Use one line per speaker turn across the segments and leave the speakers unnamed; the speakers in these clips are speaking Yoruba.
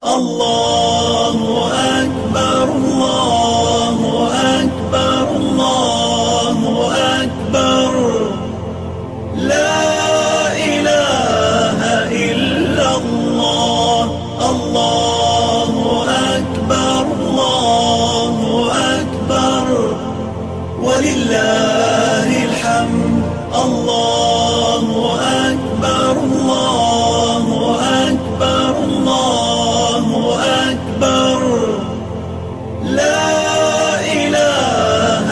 الله أكبر الله أكبر الله أكبر لا إله إلا الله الله أكبر الله أكبر ولله الحمد الله أكبر الله أكبر الله أكبر لا إله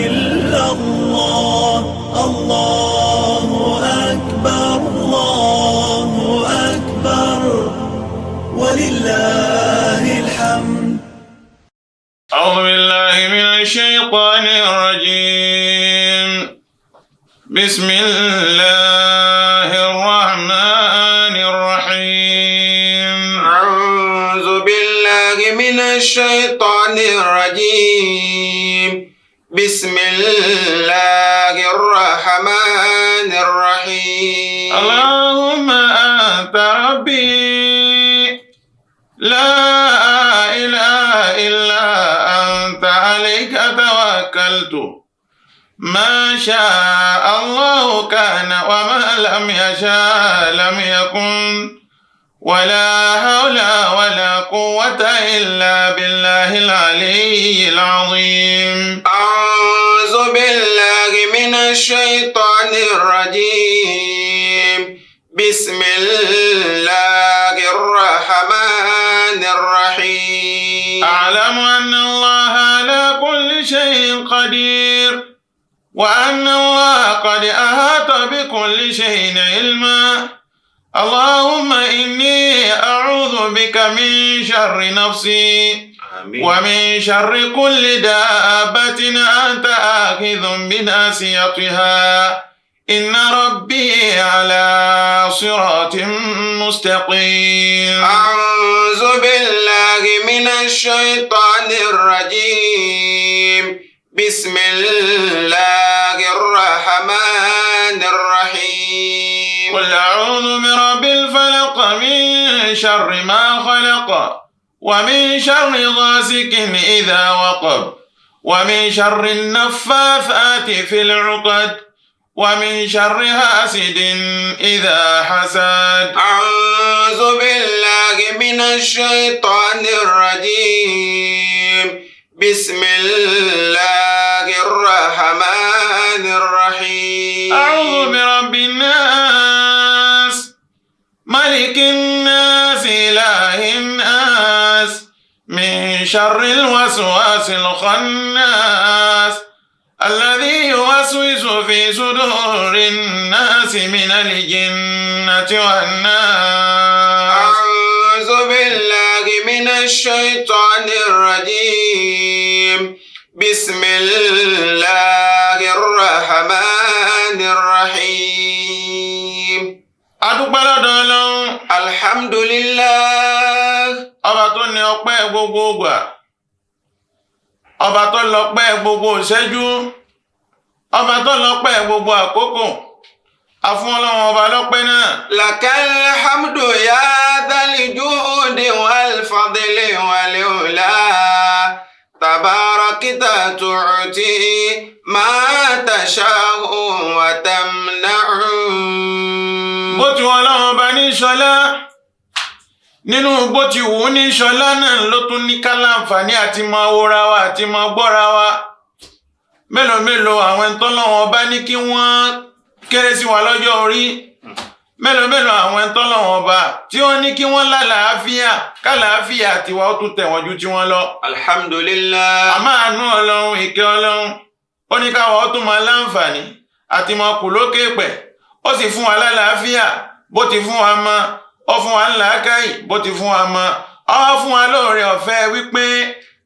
إلا الله الله أكبر الله أكبر ولله الحمد.
أعوذ بالله من الشيطان الرجيم. بسم الله الرحمن الرحيم.
أعوذ بالله من الشيطان الرجيم. بسم الله الرحمن الرحيم.
اللهم أنت ربي لا إله إلا أنت عليك توكلت ما شاء الله كان وما لم يشاء لم يكن ولا حول ولا قوة إلا بالله العلي العظيم.
أعوذ بالله من الشيطان الرجيم. بسم الله الرحمن الرحيم.
أعلم أن الله على كل شيء قدير وأن الله قد أحاط بكل شيء علما. اللهم إني أعوذ بك من شر نفسي ومن شر كل دابة أنت آخذ بناصيتها إن ربي على صراط مستقيم.
أعوذ بالله من الشيطان الرجيم. بسم الله الرحمن الرحيم.
قل أعوذ برب الفلق من شر ما خلق ومن شر غاسق إذا وقب ومن شر النفاثات في العقد ومن شر حاسد إذا حسد.
أعوذ بالله من الشيطان الرجيم. بسم الله الرحمن الرحيم.
أعوذ برب الناس ملك الناس إله الناس من شر الوسواس الخناس الذي يوسوس في صدور الناس من الجنة والناس.
أعوذ بالله من الشيطان الرجيم. بسم الله الرحمن الرحيم.
Adúpẹ́ lọ́dọ̀ Ọlọ́run.
Alhamdulillah.
Ọba tó ní ọpẹ́ gbogbo ìgbà. Ọba tó lọ́pẹ́ gbogbo ìṣẹ́jú. Ọba tó lọ́pẹ́ gbogbo àkókò. A fún Ọlọ́run ọba lọ́pẹ́ náà.
Lakal hamdu ya dhal judi wal fadli wal ula. Tabarakta tu'ti ma tasha'u wa tamna'u.
Bó ti wọ́n Ọlọ́run ọba ní ṣọlá. Nínú bó ti wù ú ní ṣọlá náà ló tún ní ká láǹfààní àti máa wòra wa àti máa gbọ́ra wa. Mélòó mélòó àwọn ẹni tọ́lọ́run ọba ní kí wọ́n kéré sí wa lọ́jọ́ orí. Mélòó mélòó àwọn ẹni tọ́lọ́run ọba tí wọ́n ní kí wọ́n lálàáfíà kálàáfíà tiwa ó tún tẹ̀ wọ́n ju tí wọ́n lọ.
Alhamdulillah.
Àmọ́ àánú Ọlọ́run ìkẹ́ Ọlọ́run ó ní káwa ó tún máa láǹfààní àti máa kù lókè pẹ̀. Ó sì fún wa lálàáfíà bó ti fún wa mọ́. Ó fún wa ńláákàyè bó ti fún wa mọ́. Ó fún wa lóore ọ̀fẹ́ wípé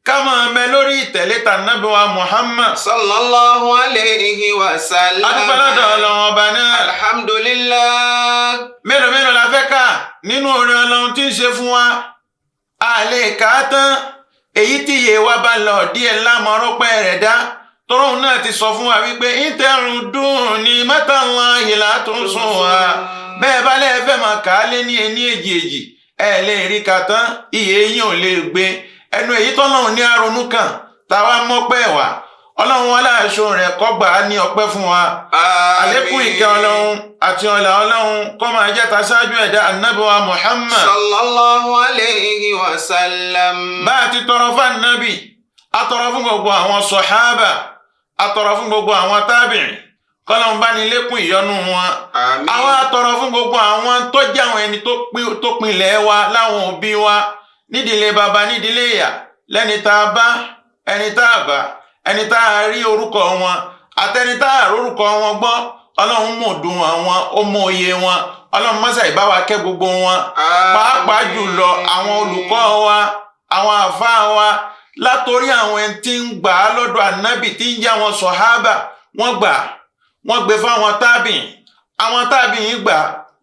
ká máa bẹ lórí ìtẹ̀lé tànábì wa Muhammad
Sallallahu alayhi wa sallam.
Adúpẹ́ lọ́dọ̀ Ọlọ́run ọba náà.
Alhamdulillah.
Mélòó mélòó la fẹ́ kà nínú oore Ọlọ́run tí ń ṣe fún wa. A lè kà á tán. Èyí tí iye wa bá lọ díẹ̀ lámọ̀ọ́rọ́pẹ́ rẹ̀ dá. Tọ́rọ̀hún náà ti sọ fún wa wípé ìtẹ̀rùn dùn ní matallahi la tunsuha. Bẹ́ẹ̀ bá lẹ́ẹ̀fẹ́ máa kà á lé ní ení èjì èjì. ẹ lè rí ka tán iye yín ò lè gbé ẹnu èyí tọ́lọ́run ní àrònú kan táwa mọ́pẹ́ wá ọlọ́run wọn láàṣọ rẹ̀ kọ́gbà á ní ọpẹ́ fún wa àlékún ìkẹ́ ọlọ́run àti ọlá ọlọ́run kó máa jẹ́ ta ṣáájú ẹ̀dá ànábì wa Muhammad
sallallahu alayhi wa sallam.
bá a ti tọrọ fún ànábì a tọrọ fún gbogbo àwọn sọ̀hábà a tọrọ fún gbogbo àwọn tábìrì kọ́lọ́run bá ní lékún ìyọ́nú wọn àwọn a tọrọ fún gbogbo àwọn tó jẹ́ àwọn ẹni tó pinlẹ̀ wa láwọn òbí wa nídìílé baba nídìílé ìyá lẹ́ni tá a bá ẹni tá a bá ẹni tá a rí orúkọ wọn àtẹni tá a rí orúkọ wọn gbọ́ ọlọ́run mọ̀ dùn àwọn ó mọ òye wọn ọlọ́run mọ́sà ìbáwa kẹ́ gbogbo wọn pàápàá jùlọ àwọn olùkọ́ wa àwọn àfáà wa látorí àwọn ẹni tí ń gbà á lọ́dọ̀ ànábì tí ń jẹ́ àwọn sọ̀hábà wọ́n gbé fáwọn tábìn àwọn tábìn yìí gbà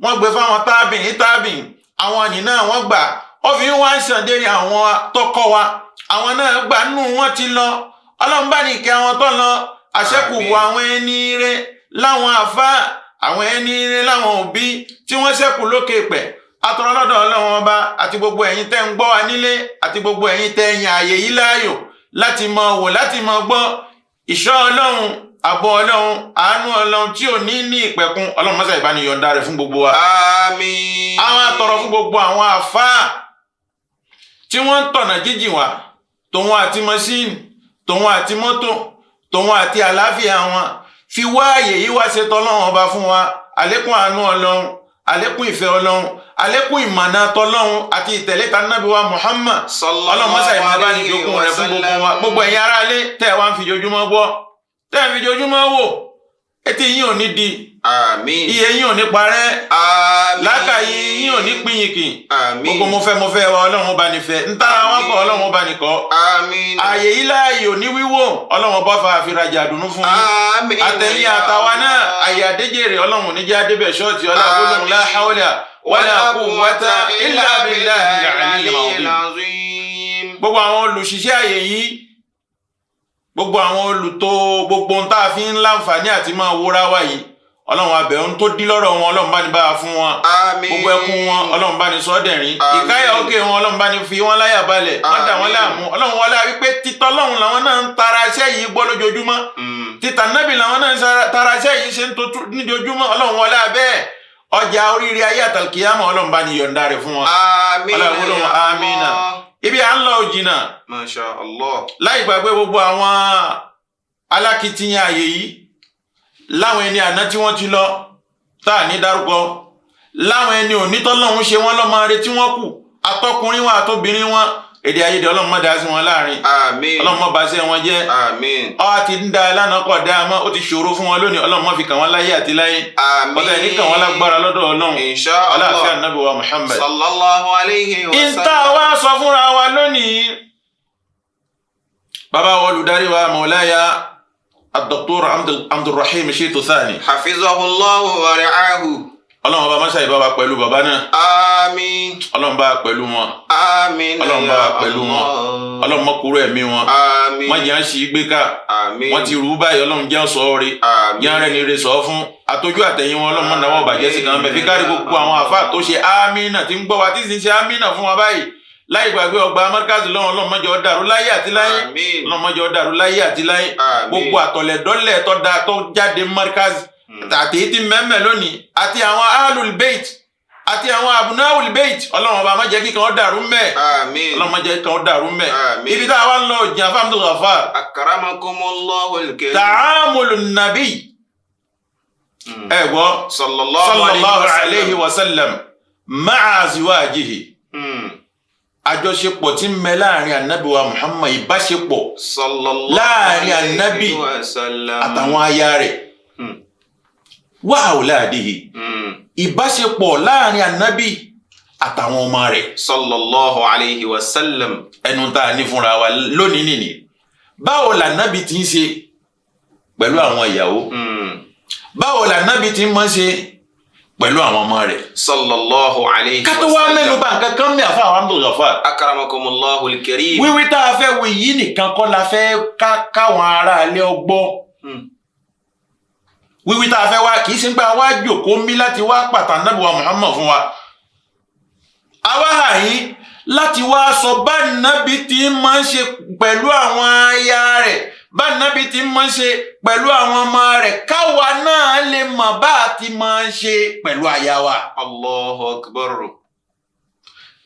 wọ́n gbé fáwọn tábìn àwọn àní náà wọ́n gbà ó fi ń wá ń sàn dérí àwọn tọkọ wa àwọn náà gbà nínú wọn ti lọ ọlọ́run bá ní ìkẹ́ àwọn tó lọ àṣẹ́kù wọ àwọn ẹni rẹ̀ láwọn àfáà àwọn ẹni rẹ̀ láwọn òbí tí wọ́n ṣẹ́kù lókè pẹ̀ atọrọ lọ́dọ̀ ọlọ́run ọba àti gbogbo ẹ̀yin tẹ́ ń gbọ́ wa nílé àti gbogbo ẹ̀yin tẹ́ yàn àyè yìí láàyò láti mọ wò láti mọ gbọ́ ìṣọ́ ọlọ́run àbọ̀ ọlọ́run àánú ọlọ́run tí ò ní ìpẹ̀kun ọlọ́run mọ́sá ìbániyọ̀ǹda rẹ̀ fún gbogbo wa.
àmín.
àwọn atọrọ fún gbogbo àwọn àfáà tí wọ́n ń tọ̀nà jíjìn wá tòun àti mọ́ṣíìnì tòun àti mọ́tò tòun àti àlàáfíà wọn fi wá àyè yìí wá ṣe tọ́lọ́run ọba fún wa àlékún àánú ọlọ́run àlékún ìfẹ́ ọlọ́run àlékún ìmọ̀nà tọ́lọ́run àti ìtẹ̀lé tanábì wa Muhammad ọlọ́run mọ́sá ìmọ̀bá ní jogún rẹ̀ fún gbogbo wa gbogbo ẹ̀yin aráalé tẹ́ wá ń fi jojúmọ́ gbọ́ tẹ́ ń fi jojúmọ́ wò etí yín ò ní di
àmín
iye yín ò ní parẹ́
àmín
lákàyè yín ò ní pinyìnkì
àmín
gbogbo mo fẹ́ wa ọlọ́run bá ní fẹ́ ntara wọn kọ ọlọ́run bá ní kọ́
àmín
ààyè yìí láàyè ò ní wíwò ọlọ́run bá fa àfirajà dùnú fún yín
àmín
àtẹ̀yìn àtàwa náà àyè àdéjèrè ọlọ́run níjà débẹ̀ ṣọ́ọ̀tì ọlọ́run la hawla wala quwwata illa billahi al-aliyyil azim. gbogbo àwọn olùṣiṣẹ́ àyè yìí gbogbo àwọn olùtò gbogbo ohun tá a fi ń láǹfààní àti máa wúra wa yìí ọlọ́run abẹ́ ohun tó dí lọ́rọ̀ wọn ọlọ́run bá ní bá a fún wọn gbogbo ẹkún wọn ọlọ́run bá ní sọ́dẹ̀rín ìkáyà òkè wọn ọlọ́run bá ní fi wọn láyà balẹ̀ wọ́n dà wọ́n láàmú ọlọ́run wọlé wípé títọ́ ọlọ́run làwọn náà ń tara iṣẹ́ yìí gbọ́ lójoojúmọ́ títà nábì làwọn náà ń tara iṣẹ́ yìí ṣe ń tó níjoojúmọ́ ọlọ́run wọlé abẹ́ ọjà oríire ayé àtàlùkìyàmọ̀ ọlọ́run bá ní yọ̀ǹda rẹ̀ fún wọn ọlọ́run àmínà ibi à ń lọ òjìnà
Masha Allah
láì gbàgbé gbogbo àwọn alákìtìyàn àyè yìí láwọn ẹni àná tí wọ́n ti lọ tá à ní dárúkọ láwọn ẹni onítọ́lọ́hún ṣe wọ́n lọ́mọ rẹ̀ tí wọ́n kù atọ́kùnrin wọn àtobìnrin wọn èdè àìyedè ọlọ́run má dá sí wọn láàrin
àmín
ọlọ́run má bà ṣẹ́ wọn jẹ́
àmín
ọ ti ń da lánàá kọ̀ dá mọ́ ó ti ṣòro fún wọn lónìí ọlọ́run má fi kàn wọ́n láyé àti láyé
àmín
ọ̀tẹ̀ ní kàn wọ́n lágbára lọ́dọ̀ ọlọ́run
insha Allah
aláàfin ànábì wa Muhammad
sallallahu alayhi wa sallam.
ìta wa sọ fúnra wa lónìí bàbá wa olùdarí wa Mawlaya الدكتور عبد الرحيم شيتو ثاني
حفظه الله ورعاه
ọlọ́run ọba máṣá ìbá wa pẹ̀lú bàbá náà
àmín
ọlọ́run bá pẹ̀lú wọn
àmín
ọlọ́run bá pẹ̀lú wọn ọlọ́run mọ́kúrò ẹ̀mí wọn
àmín
wọ́n jẹ́ ń ṣì gbé ká
àmín
wọ́n ti rú báyìí ọlọ́run jẹ́ sọ ọ́ rí jẹ́ rẹ̀ ní ire sọ fún àtọ́jú àtẹ̀yìn wọn ọlọ́run náà wọ́n bàjẹ́ sí kan mẹ́fí kárí gbogbo àwọn àfáà tó ṣe àmínà tí ń gbọ́ wa tí sì ń ṣe àmínà fún wa báyìí láì gbàgbé ọgbà mọ́ríkàsì lọ́wọ́ ọlọ́mọdé ọ̀dàrú láyé àti láyé ọlọ́mọdé ọ̀dàrú láyé àti láyé gbogbo àtọ̀lẹ̀dọ́lẹ̀ tó jáde mọ́ríkàsì àti èyí tí mẹ́mẹ́ lónìí àti àwọn ahlul bait àti àwọn abunawul bait ọlọ́run ọba má jẹ́ kí kan dàrú mẹ́ ọlọ́run má jẹ́ kí kan dàrú mẹ́ ibi tá a wá ń lọ jìn afá Abdul Ghaffar
akramakumullahu al-karim
ta'amulun nabi ẹ gbọ́ sallallahu alayhi wa sallam ma'a azwajihi àjọṣepọ̀ tí ń mẹ láàrin ànábì wa Muhammad ìbáṣepọ̀ láàrin ànábì àtàwọn aya rẹ̀ wa auladihi ìbáṣepọ̀ láàrin ànábì àtàwọn ọmọ rẹ̀
sallallahu alayhi wa sallam
ẹnu tá a ní fúnra wa lónìí nìní báwo lànábì ti ń ṣe pẹ̀lú àwọn ìyàwó báwo lànábì ti ń mọ́ ṣe pẹ̀lú àwọn ọmọ rẹ̀
sallallahu alayhi wa sallam.
kátó wá mẹ́nu bà nǹkan kan mi àfa àwọn Abdul Ghaffar.
akramakumullahu al-karim.
wíwí tá a fẹ́ wí yìí nìkan kọ́ la fẹ́ káwọn ará alẹ́ ọgbọ́. wíwí tá a fẹ́ wá kì í ṣe pé àwa jòkó mi láti wá pàtàkì Ànábì wa Muhammad fún wa. àwa yìí láti wá sọ bá nábì tí máa ń ṣe pẹ̀lú àwọn aya rẹ̀ bá nábì tí máa ń ṣe pẹ̀lú àwọn ọmọ rẹ̀ káwa náà lè mọ̀ bá a ti máa ń ṣe pẹ̀lú aya wa.
Allahu akbar.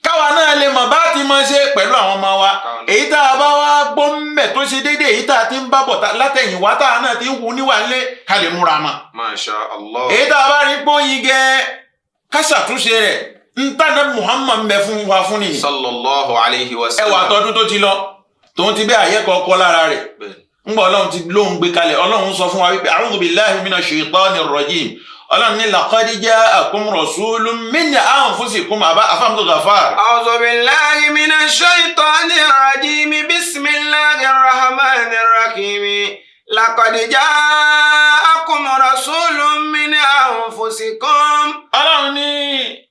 káwa náà lè mọ̀ bá a ti máa ṣe pẹ̀lú àwọn ọmọ wa. èyí tá a bá wá gbọ́ mbẹ̀ tó ṣe déédéé èyí tá a ti ń bá bọ̀ látẹ̀yìnwá tá a náà ti ń hu níwà ńlé ká lè múra mọ́.
Masha Allah.
èyí tá a bá rí pọ́yìn gẹ́ ká ṣàtúnṣe rẹ̀ ntana Muhammad bẹ fún wa fún ni.
Sallallahu alayhi wa sallam.
ẹwà tọdún tó ti lọ tòun ti bẹ àyẹkọ ọkọ lára rẹ̀ ńgbà Ọlọ́run ti lóhùn gbé kalẹ̀ Ọlọ́run sọ fún wa wípé a'udhu billahi minash shaitanir rajim Ọlọ́run ní laqad ja'akum rasulun min anfusikum afamdu ghafar.
A'udhu billahi minash shaitanir rajim bismillahir rahmanir rahim laqad ja'akum rasulun min anfusikum.
Ọlọ́run ní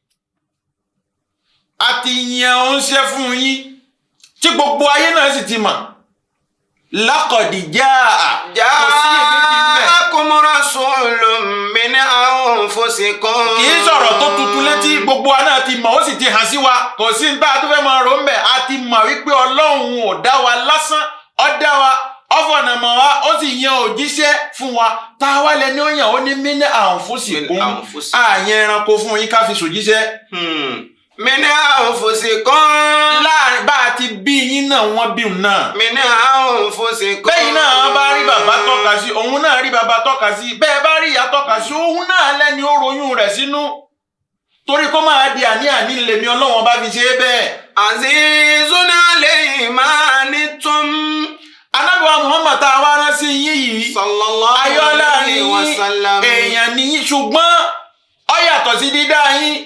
àti yẹn ń ṣe fún yín tí gbogbo ayé náà sì ti mọ̀ laqad
ja'akum rasulun min anfusikum.
kì í sọ̀rọ̀ tó tuntun létí gbogbo wa náà ti mọ̀ ó sì ti hàn sí wa kò sí ní tá a tó fẹ́ máa rò ń bẹ̀ a ti mọ̀ wípé Ọlọ́run ò dá wa lásán ó dá wa ọ̀fọ̀nàmọ̀ wa ó sì yan òjíṣẹ́ fún wa tá a wá lẹ́ni ó yàn ó ní min anfusikum àyẹn ẹranko fún yín ká fi ṣòjíṣẹ́.
Min anfusikum.
láàrin bá a ti bí yín náà wọ́n bí òun náà.
Min anfusikum.
bẹ́ẹ̀ náà bá rí bàbá tọ́ka sí òun náà rí bàbá tọ́ka sí bẹ́ẹ̀ bá rí ìyá tọ́ka sí òun náà lẹ́ni ó royún rẹ̀ sínú torí kó máa di àní lèmi Ọlọ́run bá fi ṣe é bẹ́ẹ̀.
Azizun alayhi ma anittum.
Ànábì wa Muhammad tá a wá rán sí yín yìí.
Sallallahu alayhi wa sallam.
èèyàn nìyí ṣùgbọ́n ó yàtọ̀ sí dídá yín.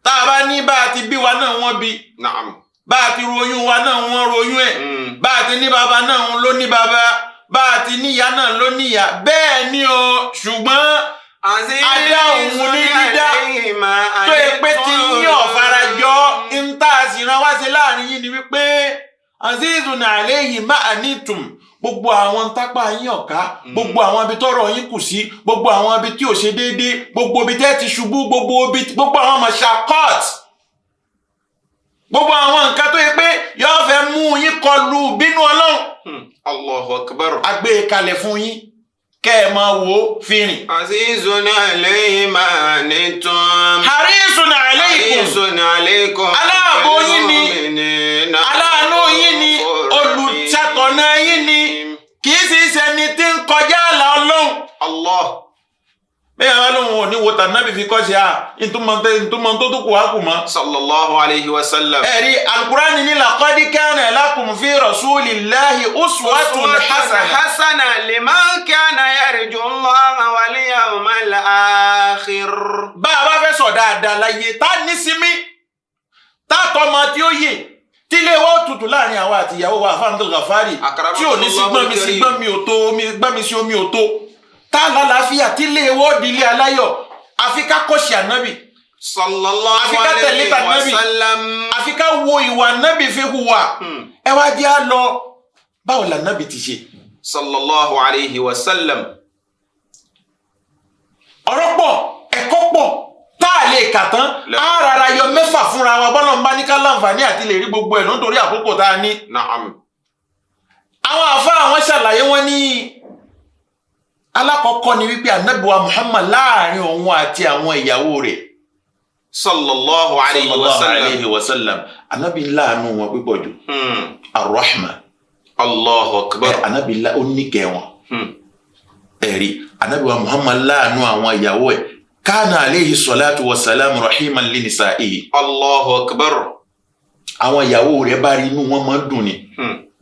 tá a bá ní bá a ti bí wa náà wọ́n bí.
Naam.
bá a ti royún wa náà wọ́n royún ẹ̀. bá a ti ní baba náà ló ní baba. bá a ti níyà náà ló níyà. bẹ́ẹ̀ ni o ṣùgbọ́n adá òun ní dídá tó yẹ pé ti yín ọ̀farajọ́ ń tá a sì rán wá sí láàrin yín ni wípé azizun alayhi ma anittum gbogbo àwọn tápá yín ọ̀ká gbogbo àwọn ibi tọ́rọ̀ yín kù sí gbogbo àwọn ibi tí ò ṣe déédéé gbogbo ibi tẹ́ ti ṣubú gbogbo àwọn mashaqat gbogbo àwọn nǹkan tó yẹ pé yóò fẹ́ mú yín kọlu bínú Ọlọ́run.
Allahu akbar.
a gbé e kalẹ̀ fún yín kẹ́ ẹ máa wò ó fìrìn.
Azizun alayhi ma anittum.
harisun alaykum.
Harisun alaykum.
aláàbò yín ni aláàánú yín ni olùṣàtọ̀nà yín ni kì í sì ṣẹni tí ń kọjá àlà Ọlọ́run.
Allah.
bẹ́ẹ̀ wá lóhun ò ní wo tànàbì fi kọ́ sí ìtumọ̀ tó kù wá kù mọ́.
Sallallahu alayhi wa sallam.
ẹ̀rí Al-Qur'ani ní laqad kana lakum fi rasulillahi uswatun
hasana liman kana yarju Allaha wal yawmal akhir.
bá a bá fẹ́ sọ dáadáa láyé tá ní sinmi tá tọmọ tí ó yè tí ilé wa ó tutù láàrin àwa àti ìyàwó wa Abdul Ghafari tí ò ní sí gbọ́n mi ò tó gbọ́n mi sí omi ò tó tá lálàáfíà tí ilé wa ó di ilé aláyọ̀ àfi ká kọ́ṣe ànábì
sallallahu
àfi ká tẹ̀lé tànábì àfi ká wo ìwà ànábì fi hùwà ẹ wá jẹ́ á lọ báwo lànábì ti ṣe.
sallallahu alayhi wa sallam.
ọ̀rọ̀ pọ̀ ẹ̀kọ́ pọ̀ tá a lè kà tán á rárá yọ mẹ́fà fúnra wa bọ́lá ń bá ní ká láǹfààní àti lè rí gbogbo ẹ̀ nítorí àkókò tá a ní.
Na'am.
àwọn àfáà wọn ṣàlàyé wọn ní alákọ̀ọ́kọ́ ni wípé ànábì wa Muhammad láàrin òun àti àwọn ìyàwó rẹ̀
sallallahu alayhi wa sallam.
ànábì láàánú wọn pípọ̀ jù arrahma.
Allahu akbar.
ànábì ó níkẹ́ wọn ẹ̀rí ànábì wa Muhammad láàánú àwọn ìyàwó ẹ̀ kana alayhi salatu wa salam rahiman li nisa'ihi.
Allahu akbar.
àwọn ìyàwó rẹ̀ bá rí inú wọn máa ń dùn ni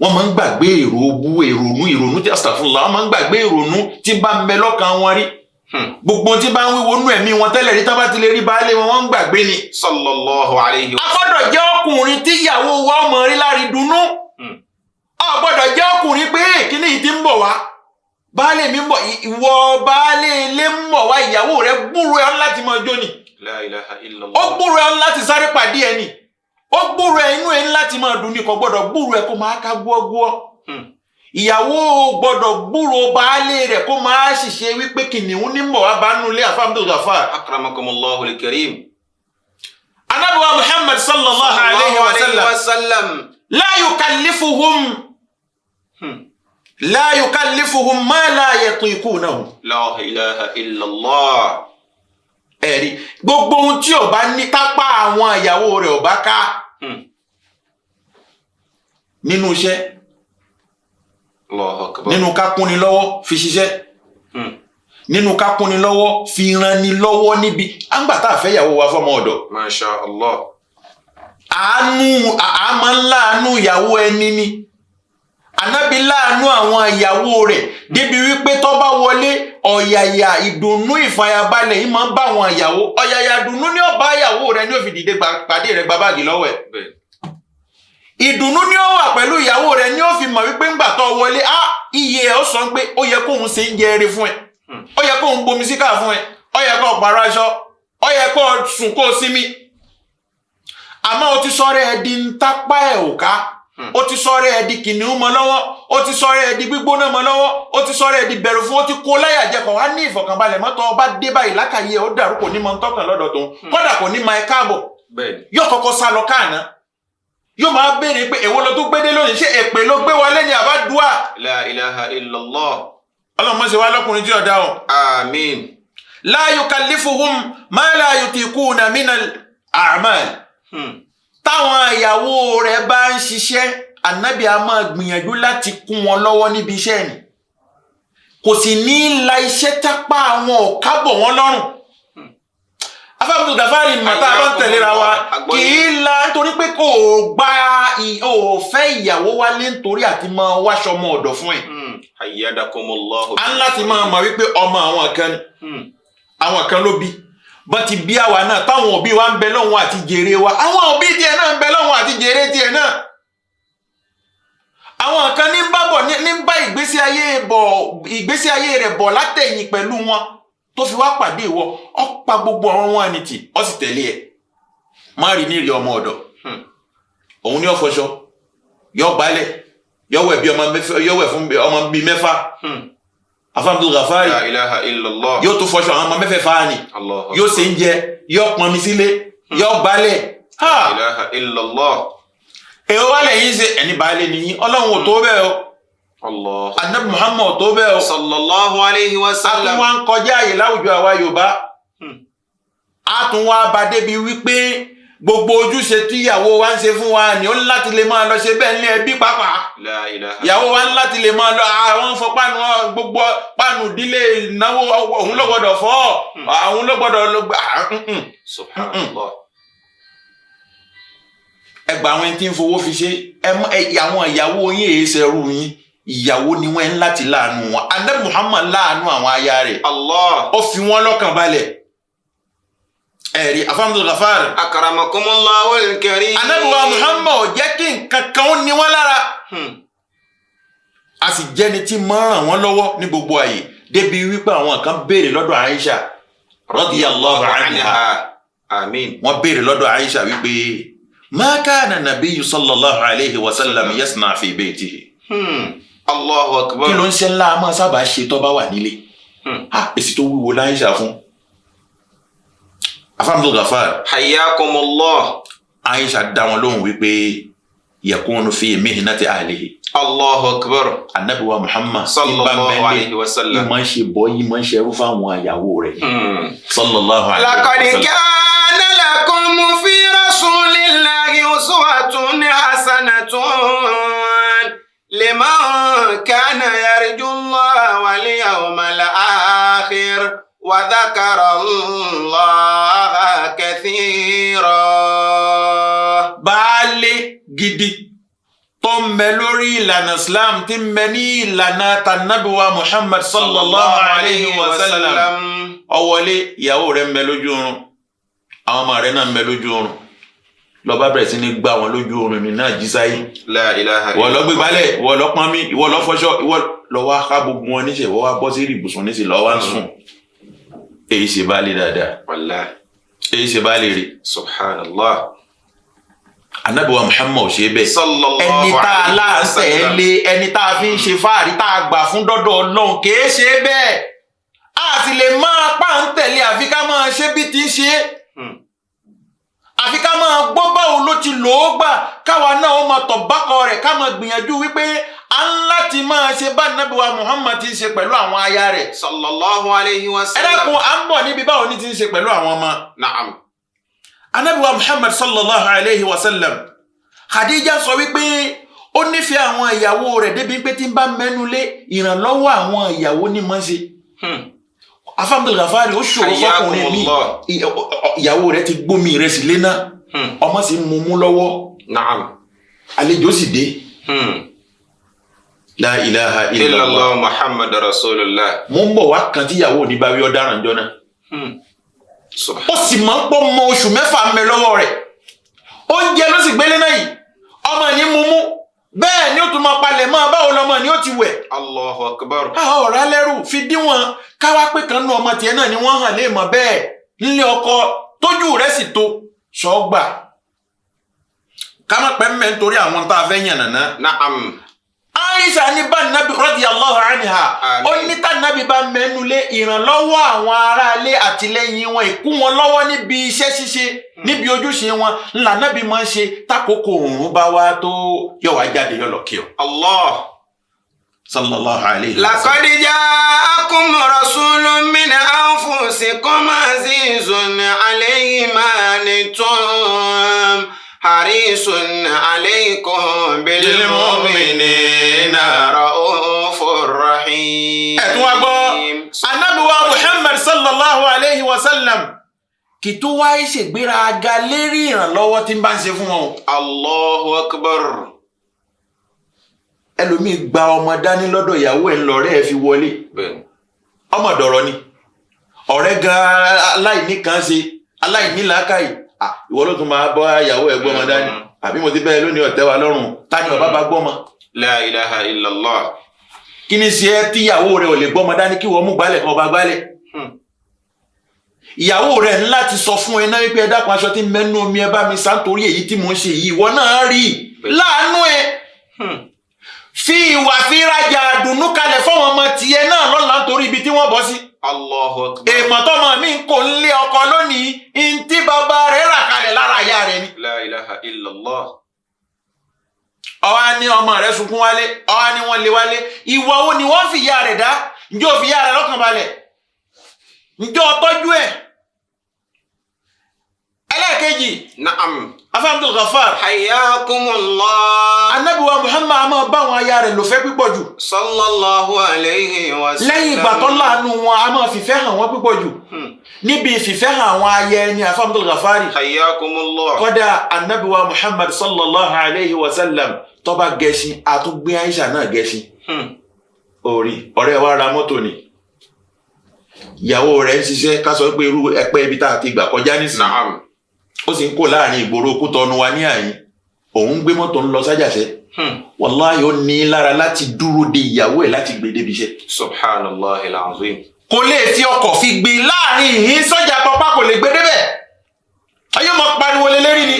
wọ́n máa ń gbàgbé ìrònú tí astaghfirullah wọ́n máa ń gbàgbé ìrònú tí bá ń bẹ lọ́kàn wọn rí gbogbo tí bá ń wíwo nú ẹ̀mí wọn tẹ́lẹ̀ rí tábà ti lè rí baálé wọn wọ́n ń gbàgbé ni.
sallallahu alayhi wa sallam.
a gbọ́dọ̀ jẹ́ ọkùnrin tí ìyàwó wa ọmọ rí lárí dunnú a gbọ́dọ̀ jẹ́ ọkùnrin pé kíní yìí ti ń bọ̀ wá baálé mi ń bọ̀ ìwọ baálé ilé ń bọ̀ wá ìyàwó rẹ̀ gbúrò ẹ̀ láti máa jó ni
la ilaha illallah.
ó gbúrò ẹ̀ láti sáré pàdé ẹ̀ ni ó gbúrò ẹ̀ inú ẹ̀ láti máa dùn ní kò gbọ́dọ̀ gbúrò ẹ̀ kó máa ká gbọ́gbọ́ ìyàwó gbọ́dọ̀ gbúrò baálé rẹ̀ kó máa ṣiṣẹ́ wípé kìnìún ní mọ̀ wá bá nulẹ̀ Abdul Ghafar.
akramakumullahu al-karim.
Ànábì wa Muhammad sallallahu alayhi wa sallam la yukallifuhum ma la yatiqunahu.
La ilaha illallah.
Ẹ̀rí gbogbo ohun tí ó bá ní kápá àwọn ìyàwó rẹ̀ ó bá ká nínú iṣẹ́,
Allahu akbar.
nínú ká kúnni lọ́wọ́ fi ṣiṣẹ́, nínú ká kúnni lọ́wọ́ fi ranni lọ́wọ́ níbi àǹgbàtà àfẹ́yàwó wa fọ́mọ ọ̀dọ̀.
Masha Allah.
Àmọ́ ńlá àánú ìyàwó ẹni ni. Ànábì láàánú àwọn ìyàwó rẹ̀ débi wípé tó bá wọlé ọ̀yàyà ìdùnnú ìfàyàbalẹ̀ yìí máa ń bá àwọn ìyàwó. Ọ̀yàyà ìdùnnú ní ó bá ìyàwó rẹ̀ ní ó fi dìde pàdé rẹ̀ gba báàgì lọ́wọ́ ẹ̀. Ìdùnnú ní ó wà pẹ̀lú ìyàwó rẹ̀ ní ó fi mọ̀ wípé ńgbà tó wọlé iye ẹ̀ ó sọ pé ó yẹ kóun ṣe ń jẹ eré fún ẹ, ó yẹ kóun bomi síkà fún ẹ, ó yẹ kó pààrọ̀ aṣọ, ó yẹ kó sùn kó sinmi. Àmọ́ o ti sọ̀rọ̀ ẹ̀ di ń tápá ẹ̀ ò ká, o ti sọ̀rọ̀ ẹ̀ di kìnìún mọ́ lọ́wọ́, o ti sọ̀rọ̀ ẹ̀ di gbígbóná mọ́ lọ́wọ́, o ti sọ̀rọ̀ ẹ̀ di bẹ̀rù fún, o ti kó láyà jẹ kó wá ní ìfọ̀kànbalẹ̀ mọ́tò ọba dé báyìí lákàyè ó dàrú kò ní mọ ntọ́kàn lọ́dọ̀ tó ń kọ́dà kò ní mọ ẹ káàbọ̀, yóò kọ́kọ́ sá lọ káàná, yóò máa béèrè pé èwo ló tó gbédé lónìí, ṣé èpè ló gbé wọlé ni àbá dùá.
La ilaha illallah.
Ọlọ́run mọ́ ṣe wá lọ́kùnrin tí ọ̀dá o.
Àmín.
La yukallifuhum ma la yutiquna minal a'mal. Táwọn ìyàwó rẹ̀ bá ń ṣiṣẹ́, Ànábì a máa gbìyànjú láti kún wọn lọ́wọ́ níbi iṣẹ́ ni. Kò sì ní la iṣẹ́ tápá àwọn ọ̀kábọ̀ wọn lọ́rùn. Afábùdù Gàfárì mọ̀tá bá ń tẹ̀léra wa kì í la nítorí pé kò fẹ́ ìyàwó wálé nítorí àti máa wáṣọ ọmọ ọ̀dọ̀ fún ẹ̀.
Ayyadakumullahu.
A ń láti máa mọ̀ wípé ọmọ àwọn kan ni, àwọn kan ló bí. Bọ́n ti bí àwa náà táwọn òbí wa ń bẹ lọ́hùn àti jèrè wa, àwọn òbí tiẹ̀ náà ń bẹ lọ́hùn àti jèrè tiẹ̀ náà. Àwọn kan ní bá bọ̀ ní bá ìgbésí ayé rẹ̀ bọ̀ látẹ̀yìn pẹ̀lú wọn tó fi wá pàdé ìwọ, ó pa gbogbo àwọn wọn ni tì, ó sì tẹ̀lé ẹ̀. Má rí ní ìrì ọmọ ọ̀dọ̀. Òun ni ó fọṣọ, yó gbálẹ̀, yó wẹ̀ fún ọmọ bíi mẹ́fà. Afábùdù Gàfárì
La ilaha illallah.
yóò tún fọṣọ àwọn ọmọ mẹ́fẹ̀ẹ̀fà ni, yóò ṣe ń jẹ, yóò pọnmi sílé, yóò gbálẹ̀.
La ilaha illallah.
Èwo wá lẹ́yìn ṣe ẹni baálé nìyí, Ọlọ́run ò tó bẹ́ẹ̀ o.
Allah.
Ànábì Muhammad ò tó bẹ́ẹ̀ o.
Sallallahu alayhi wa sallam.
A tún wá ń kọjá àyè láwùjọ àwa Yorùbá. A tún wá bá débi wípé gbogbo ojúṣe tí ìyàwó wa ń ṣe fún wa ni ó ń láti lè máa lọ ṣe bẹ́ẹ̀ ní ẹbí pàápàá.
La ilaha.
Ìyàwó wa ń láti lè máa lọ àwọn fọ páànù gbogbo páànù ìdílé ìnáwó òun ló gbọdọ̀ fọ́, àwọn ló gbọdọ̀ lọ gbà.
Subhanallah.
Ẹgbà àwọn ẹni tí ń fowó fi ṣe àwọn ìyàwó yín èé ṣẹrú yín, ìyàwó ni wọ́n ń láti láàánú wọn. Ànábì Muhammad láàánú àwọn aya rẹ̀,
Allah.
ó fi wọ́n lọ́kàn balẹ̀. Ẹ̀rí Afábùdù Gàfárì.
Akramakumullahu al-karim.
Ànábì wa Muhammad jẹ́ kí nǹkan kan ó ní wọ́n lára. A sì jẹ́ni tí máa ràn wọ́n lọ́wọ́ ní gbogbo àyè débi wípé àwọn kan béèrè lọ́dọ̀ Aisha radiyallahu anha.
Àmín.
Wọ́n béèrè lọ́dọ̀ Aisha wípé ma kana nabiyyu sallallahu alayhi wa sallam yasna fi baytihi.
Allahu akbar.
Kí ló ń ṣe ńlá máa sábà ṣe tó bá wà nílé? Èsì tó wúwo láìṣà fún. Afábùdù Gàfárì.
Hayyakumullah.
Aisha dá wọn lóhùn wípé yakunu fi mihnati ahlihi.
Allahu akbar.
Ànábì wa Muhammad
Sallallahu alayhi wa sallam.
Ìmọ̀ ṣe bọ́ ìmọ̀ ṣe rú fáwọn àyàwó rẹ̀. Sallallahu alayhi wa
Laqad
sallam.
kana lakum fi rasulillahi uswatun hasanatun liman kana yarju Allah wal yawmal akhir wa dhakara Allah kathira.
Baálé gidi tó ń bẹ lórí ìlànà Islam tí ń bẹ ní ìlànà tànàbí wa Muhammad sallallahu alayhi wa sallam. Ó wọlé, ìyàwó rẹ̀ ń bẹ lójú oorun, àwọn ọmọ rẹ̀ náà ń bẹ lójú oorun. Ló bá bẹ̀rẹ̀ sí ní gbá wọn lójú oorun ní náà jí sáyé.
La ilaha.
Ìwọ ló gbé gbálẹ̀, ìwọ ló pọnmi, ìwọ ló fọṣọ, ìwọ ló wá ká gbogbo wọn níṣẹ́, ìwọ wá bọ́ sí ibùsùn níṣẹ́ ló wá ń sùn. Èyí ṣe baálé dáadáa.
Wallahi.
Èyí ṣe baálé rẹ̀.
Subhanallah.
Ànábì wa Muhammad ò ṣe bẹ́ẹ̀.
Sallallahu
Ẹni tá a
alayhi wa
láǹtẹ̀
sallam.
lé, ẹni tá a fi ń ṣe fáàrí tá a gbà fún dọ́dọ̀ Ọlọ́run kìí ṣe bẹ́ẹ̀. A sì lè máa pàǹtẹ̀lé àfi ká máa ṣe bí ti ń ṣe. àfi ká máa gbọ́ báwo ló ti lò ó gbà káwa náà ó máa tọ̀ bákọ̀ rẹ̀ ká máa gbìyànjú wípé a ń láti máa ṣe bá Ànábì wa Muhammad ti ń ṣe pẹ̀lú àwọn aya rẹ̀.
sallallahu alayhi wa
ẹ
sallam.
dákun à ń bọ̀ níbi báwo ni ti ń ṣe pẹ̀lú àwọn ọmọ.
Na'am.
Ànábì wa Muhammad sallallahu alayhi wa sallam Khadija sọ wípé ó nífẹ̀ẹ́ àwọn ìyàwó rẹ̀ débi pé tí ń bá mẹ́nu lé ìrànlọ́wọ́ àwọn ìyàwó ní mọ́ ṣe. Abdul Ghafari ó ṣòro fọkùnrin mi ìyàwó rẹ̀ ti gbómi ìrẹsì léná ọmọ sì mú mú lọ́wọ́.
Na'am.
àlejò sì dé. La ilaha illallah
Muhammad rasulullah.
mo ń bọ̀ wá kan tí ìyàwó ní bá wí ọ̀daràn jọ náà. ó sì máa ń pọ́ mọ oṣù mẹ́fà mẹ́ lọ́wọ́ rẹ̀ oúnjẹ ló sì gbélé náà yìí ọmọ ní mú mú bẹ́ẹ̀ ni ó tún máa palẹ̀ mọ́ báwo lọmọ ni ó ti wẹ̀.
Allahu akbar.
ọ̀rá lẹ́rù fi díwọ̀n káwá pé kan nú ọmọ tiẹ̀ náà ni wọ́n hàn lè mọ̀ bẹ́ẹ̀ nílé ọkọ tójú rẹ̀ sì tó ṣọ́gbà ká má pẹ́ mẹ́ nítorí àwọn tá a fẹ́ yàn nàná.
Na'am.
Aisha ní bá nàbí radiyallahu anha ó ní tá nàbí bá mẹ́nu lé ìrànlọ́wọ́ àwọn aráalé àtìlẹ́yìn wọn ìkún wọn lọ́wọ́ níbi iṣẹ́ ṣíṣe níbi ojúṣe wọn ńlá nàbí máa ń ṣe tákòókò òòrùn bá wá tó yọ wá jáde yọ lọ kí ọ.
Allah.
sallallahu alayhi wa sallam.
Laqad ja'akum rasulun min anfusikum azizun alayhi ma anittum harisun alaykum bil mu'minina ra'ufur rahim.
ẹ̀tún wa gbọ́ Ànábì wa Muhammad sallallahu alayhi wa sallam kì tó wáyé ṣègbéraga lérí ìrànlọ́wọ́ tí ń bá ń ṣe fún wọn.
Allahu akbar.
ẹlòmíì gba ọmọ dání lọ́dọ̀ ìyàwó ẹ̀ ńlọrẹ́ ẹ̀ fi wọlé ọmọ dọ̀rọ̀ ni ọ̀rẹ́ gan aláìní kan ṣe aláìní làákàyè ìwọ ló tún máa bọ́ ìyàwó ẹ̀ gbọ́mọ dání àbí mo ti bẹ́ẹ̀ lónìí ọ̀tẹ́ wa lọ́rùn tani ọba bá gbọ́mọ.
La ilaha illallah.
kí ni ṣe ẹ́ tí ìyàwó rẹ̀ ò lè gbọ́mọ dání kí wọ́n mú gbálẹ̀ kan ọba gbálẹ̀. ìyàwó rẹ̀ ní láti sọ fún ẹ náà wípé ẹ dákun aṣọ tí mẹ́nu omi ẹ bá mi sá nítorí èyí tí mò ń ṣe yìí ìwọ náà rí láàánú ẹ. fi ìwà fi rajà dùnú kalẹ̀ fọ́wọ́n ọmọ tiẹ̀ náà lọ́la nítorí ibi tí wọ́n bọ́ sí.
Allahu akbar.
èèmọ̀ tọ́mọ mi kò ń lé ọkọ lónìí ntí bàbá rẹ̀ rà kalẹ̀ lára ìyá rẹ̀ ni.
La ilaha illallah.
ọwọ́ ni ọmọ rẹ̀ sunkún wálé ọwọ́ ni wọ́n lé wálé ìwọ wo ni wọ́n fi ìyá rẹ̀ dá ǹjẹ́ ò fi ìyá rẹ̀ lọ́kàn balẹ̀ ǹjẹ́ ò tọ́jú ẹ̀. ẹlẹ́ẹ̀kejì.
Na'am.
Abdul Ghafar.
Hayyakumullah.
Ànábì wa Muhammad a máa bá àwọn aya rẹ̀ lò fẹ́ pípọ̀ jù.
Sallallahu alayhi wa sallam.
lẹ́yìn ìgbà tó láàánú wọn a máa fìfẹ́ hàn wọ́n pípọ̀ jù. níbi ìfìfẹ́ hàn àwọn aya ẹni Abdul Ghafari.
Hayyakumullah.
kọ́dà Ànábì wa Muhammad sallallahu alayhi wa sallam tó bá gẹṣin àtúgbé Aisha náà gẹṣin. orí ọ̀rẹ́ wa ra mọ́tò ni ìyàwó rẹ̀ ń ṣiṣẹ́ ká sọ pé irú ẹ̀pẹ́ ibi tá a ti gbà kọjá nísìnyí.
Na'am.
ó sì ń kó láàrin ìgboro Kútọ́nù wa ní àyín òun gbé mọ́tò ń lọ sájàṣẹ́ wàláhì ó ní lára láti dúró de ìyàwó ẹ̀ láti gbé débi iṣẹ́.
Subhanallahil azim.
kò lè fi ọkọ̀ fi gbé láàrin ìhín sọ́jà tọpá kò lè gbé débẹ̀ ayé mọ pariwo lé lérí ni.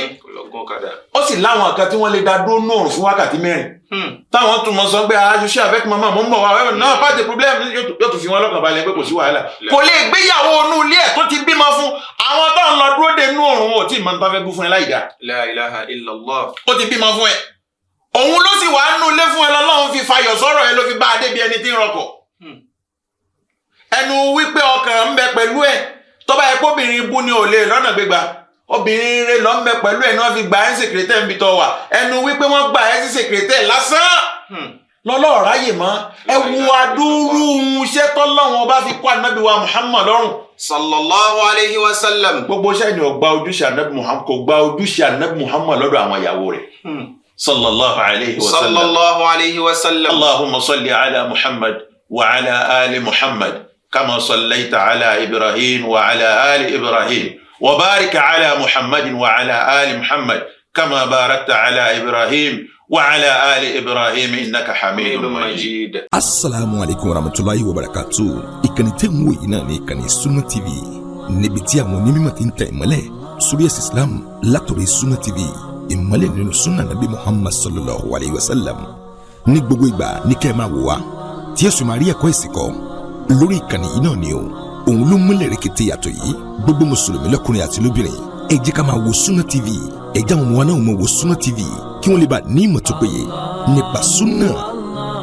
ó sì láwọn kan tí wọ́n lè dá dúró nóòrùn fún wákàtí mẹ́rin táwọn tún mọ sọ pé àjọṣe avec mama mo ń bọ̀ wá náà pas de problème yóò tún fi wọn lọ́kàn balẹ̀ pé kò sí wàhálà kò lè gbéyàwó inú ilé ẹ̀ tó ti bímọ fún àwọn tó ń lọ dúró de inú òrùn ò tí ì mọ ní tó fẹ́ bú fún ẹ láì dá.
La ilaha illallah.
ó ti bímọ fún ẹ òun ló sì wà nínú ilé fún ẹ lọ́lọ́run fi fayọ̀ sọ̀rọ̀ ẹ ló fi bá a débi ẹni tí ń rọkọ̀ ẹnu wípé ọkàn ń bẹ pẹ̀lú ẹ tó bá yẹ kóbìnrin bú ni ò lè lọ́nà gbégbá obìnrin rẹ lọ ń bẹ pẹ̀lú ẹ̀ ní wọ́n fi gbà ẹ́ sèkrétẹ́ níbi tó wà ẹnu wípé wọ́n gbà ẹ́ sí sèkrétẹ́ lásán lọ́lọ́ọ̀ ráyè mọ́ ẹ wo adúrú iṣẹ́ tọ́lọ́wọ́n bá fi kó ànábì wa Muhammad lọ́rùn.
Sallallahu alayhi wa sallam.
gbogbo iṣẹ́ ni ò gba ojúṣe ànábì Muhammad kò gba ojúṣe ànábì Muhammad lọ́dọ̀ àwọn ìyàwó rẹ̀. sallallahu alayhi wa sallam.
Sallallahu alayhi wa sallam.
Allahumma salli ala Muhammad wa ala ali Muhammad kama sallaita ala Ibrahim wa ala ali Ibrahim. وبارك على محمد وعلى آل محمد كما باركت على إبراهيم وعلى آل إبراهيم إنك حميد مجيد.
Assalamu alaikum warahmatullahi wabarakatuh. Ìkànnì tẹ́ ń wò yìí náà ní ìkànnì Sunna TV. níbi tí àwọn onímọ̀ ti ń tẹ ìmọ́lẹ̀ sórí ẹ̀sìn Islam látòrí Sunna TV. Ìmọ́lẹ̀ nínú Sunna Nabi Muhammad sallallahu alayhi wa sallam. Ní gbogbo ìgbà ní kẹ́ ẹ máa wò wá tí ẹ sì máa rí ẹ̀kọ́ ìsìn kọ́ lórí ìkànnì yìí náà ni o. Òun ló múlẹ̀ rẹ̀kẹ̀tẹ̀ yàtọ̀ yìí gbogbo mùsùlùmí lọ́kùnrin àti lóbìnrin ẹ jẹ́ ká máa wo Sunna TV ẹ jẹ́ àwọn ọmọ wa náà máa wo Sunna TV kí wọ́n lè bá ní ìmọ̀ tó péye nípa Sunna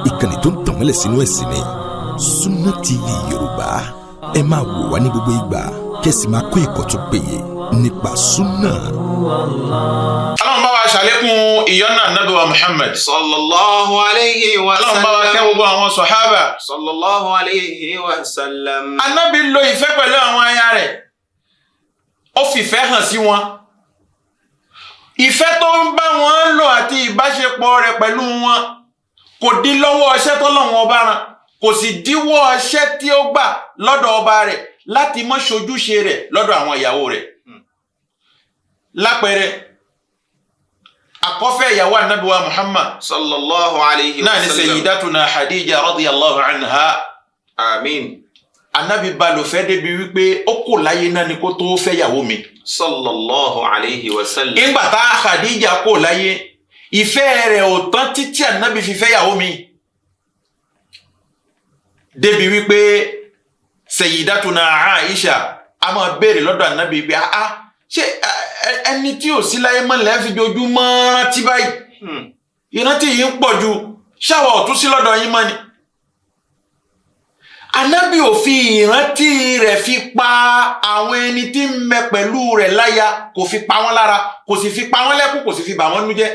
ìkànnì tó ń tàn mọ́lẹ̀ sínú ẹ̀sìn ni Sunna TV Yorùbá ẹ máa wò wá ní gbogbo ìgbà kẹ́sì máa kọ́ ẹ̀kọ́ tó péye nípa Sunna.
Ọlọ́run bá wa ṣàlékún ìyọ́nà Ànábì wa Muhammad
sallallahu alayhi wa sallam.
Ọlọ́run bá wa kẹ́ gbogbo àwọn sọ̀hábà
sallallahu alayhi wa sallam.
Ànábì lo ìfẹ́ pẹ̀lú àwọn aya rẹ̀ ó fìfẹ́ hàn sí wọn ìfẹ́ tó ń bá wọn lò àti ìbáṣepọ̀ rẹ̀ pẹ̀lú wọn kò dí lọ́wọ́ ọṣẹ́ tọ́lọ́run ọba rán kò sì díwọ́ ọṣẹ́ tí ó gbà lọ́dọ̀ ọba rẹ̀ láti mọ́ ṣojúṣe rẹ̀ lọ́dọ̀ àwọn ìyàwó rẹ̀ lápẹẹrẹ àkọ́fẹ́ ìyàwó Ànábì wa Muhammad
sallallahu alayhi wa
náà ni
sallam.
sayyidatuna Khadija radiyallahu anha.
Àmín.
Ànábì bá lò fẹ́ débi wípé ó kò láyé náà ni kó tó fẹ́ ìyàwó mi.
sallallahu alayhi wa sallam.
Ìgbà tá Khadija kò láyé ìfẹ́ rẹ̀ ò tán títí Ànábì fi fẹ́ ìyàwó mi. Débi wípé sayyidatuna Aisha a máa béèrè lọ́dọ̀ Ànábì pé ṣé ẹni tí ò sí láyé mọ́ lẹ́ẹ̀ fi jojúmọ́ rántí báyìí. Ìrántí yìí ń pọ̀ ju ṣáwọ̀ ọ̀tún sí lọ́dọ̀ yín mọ́ ni. Ànábì ò fi ìrántí rẹ̀ fi pa àwọn ẹni tí ń mẹ pẹ̀lú rẹ̀ láya kò fi pa wọ́n lára kò sì fi pa wọ́n lẹ́kún kò sì fi bà wọ́n nú jẹ́.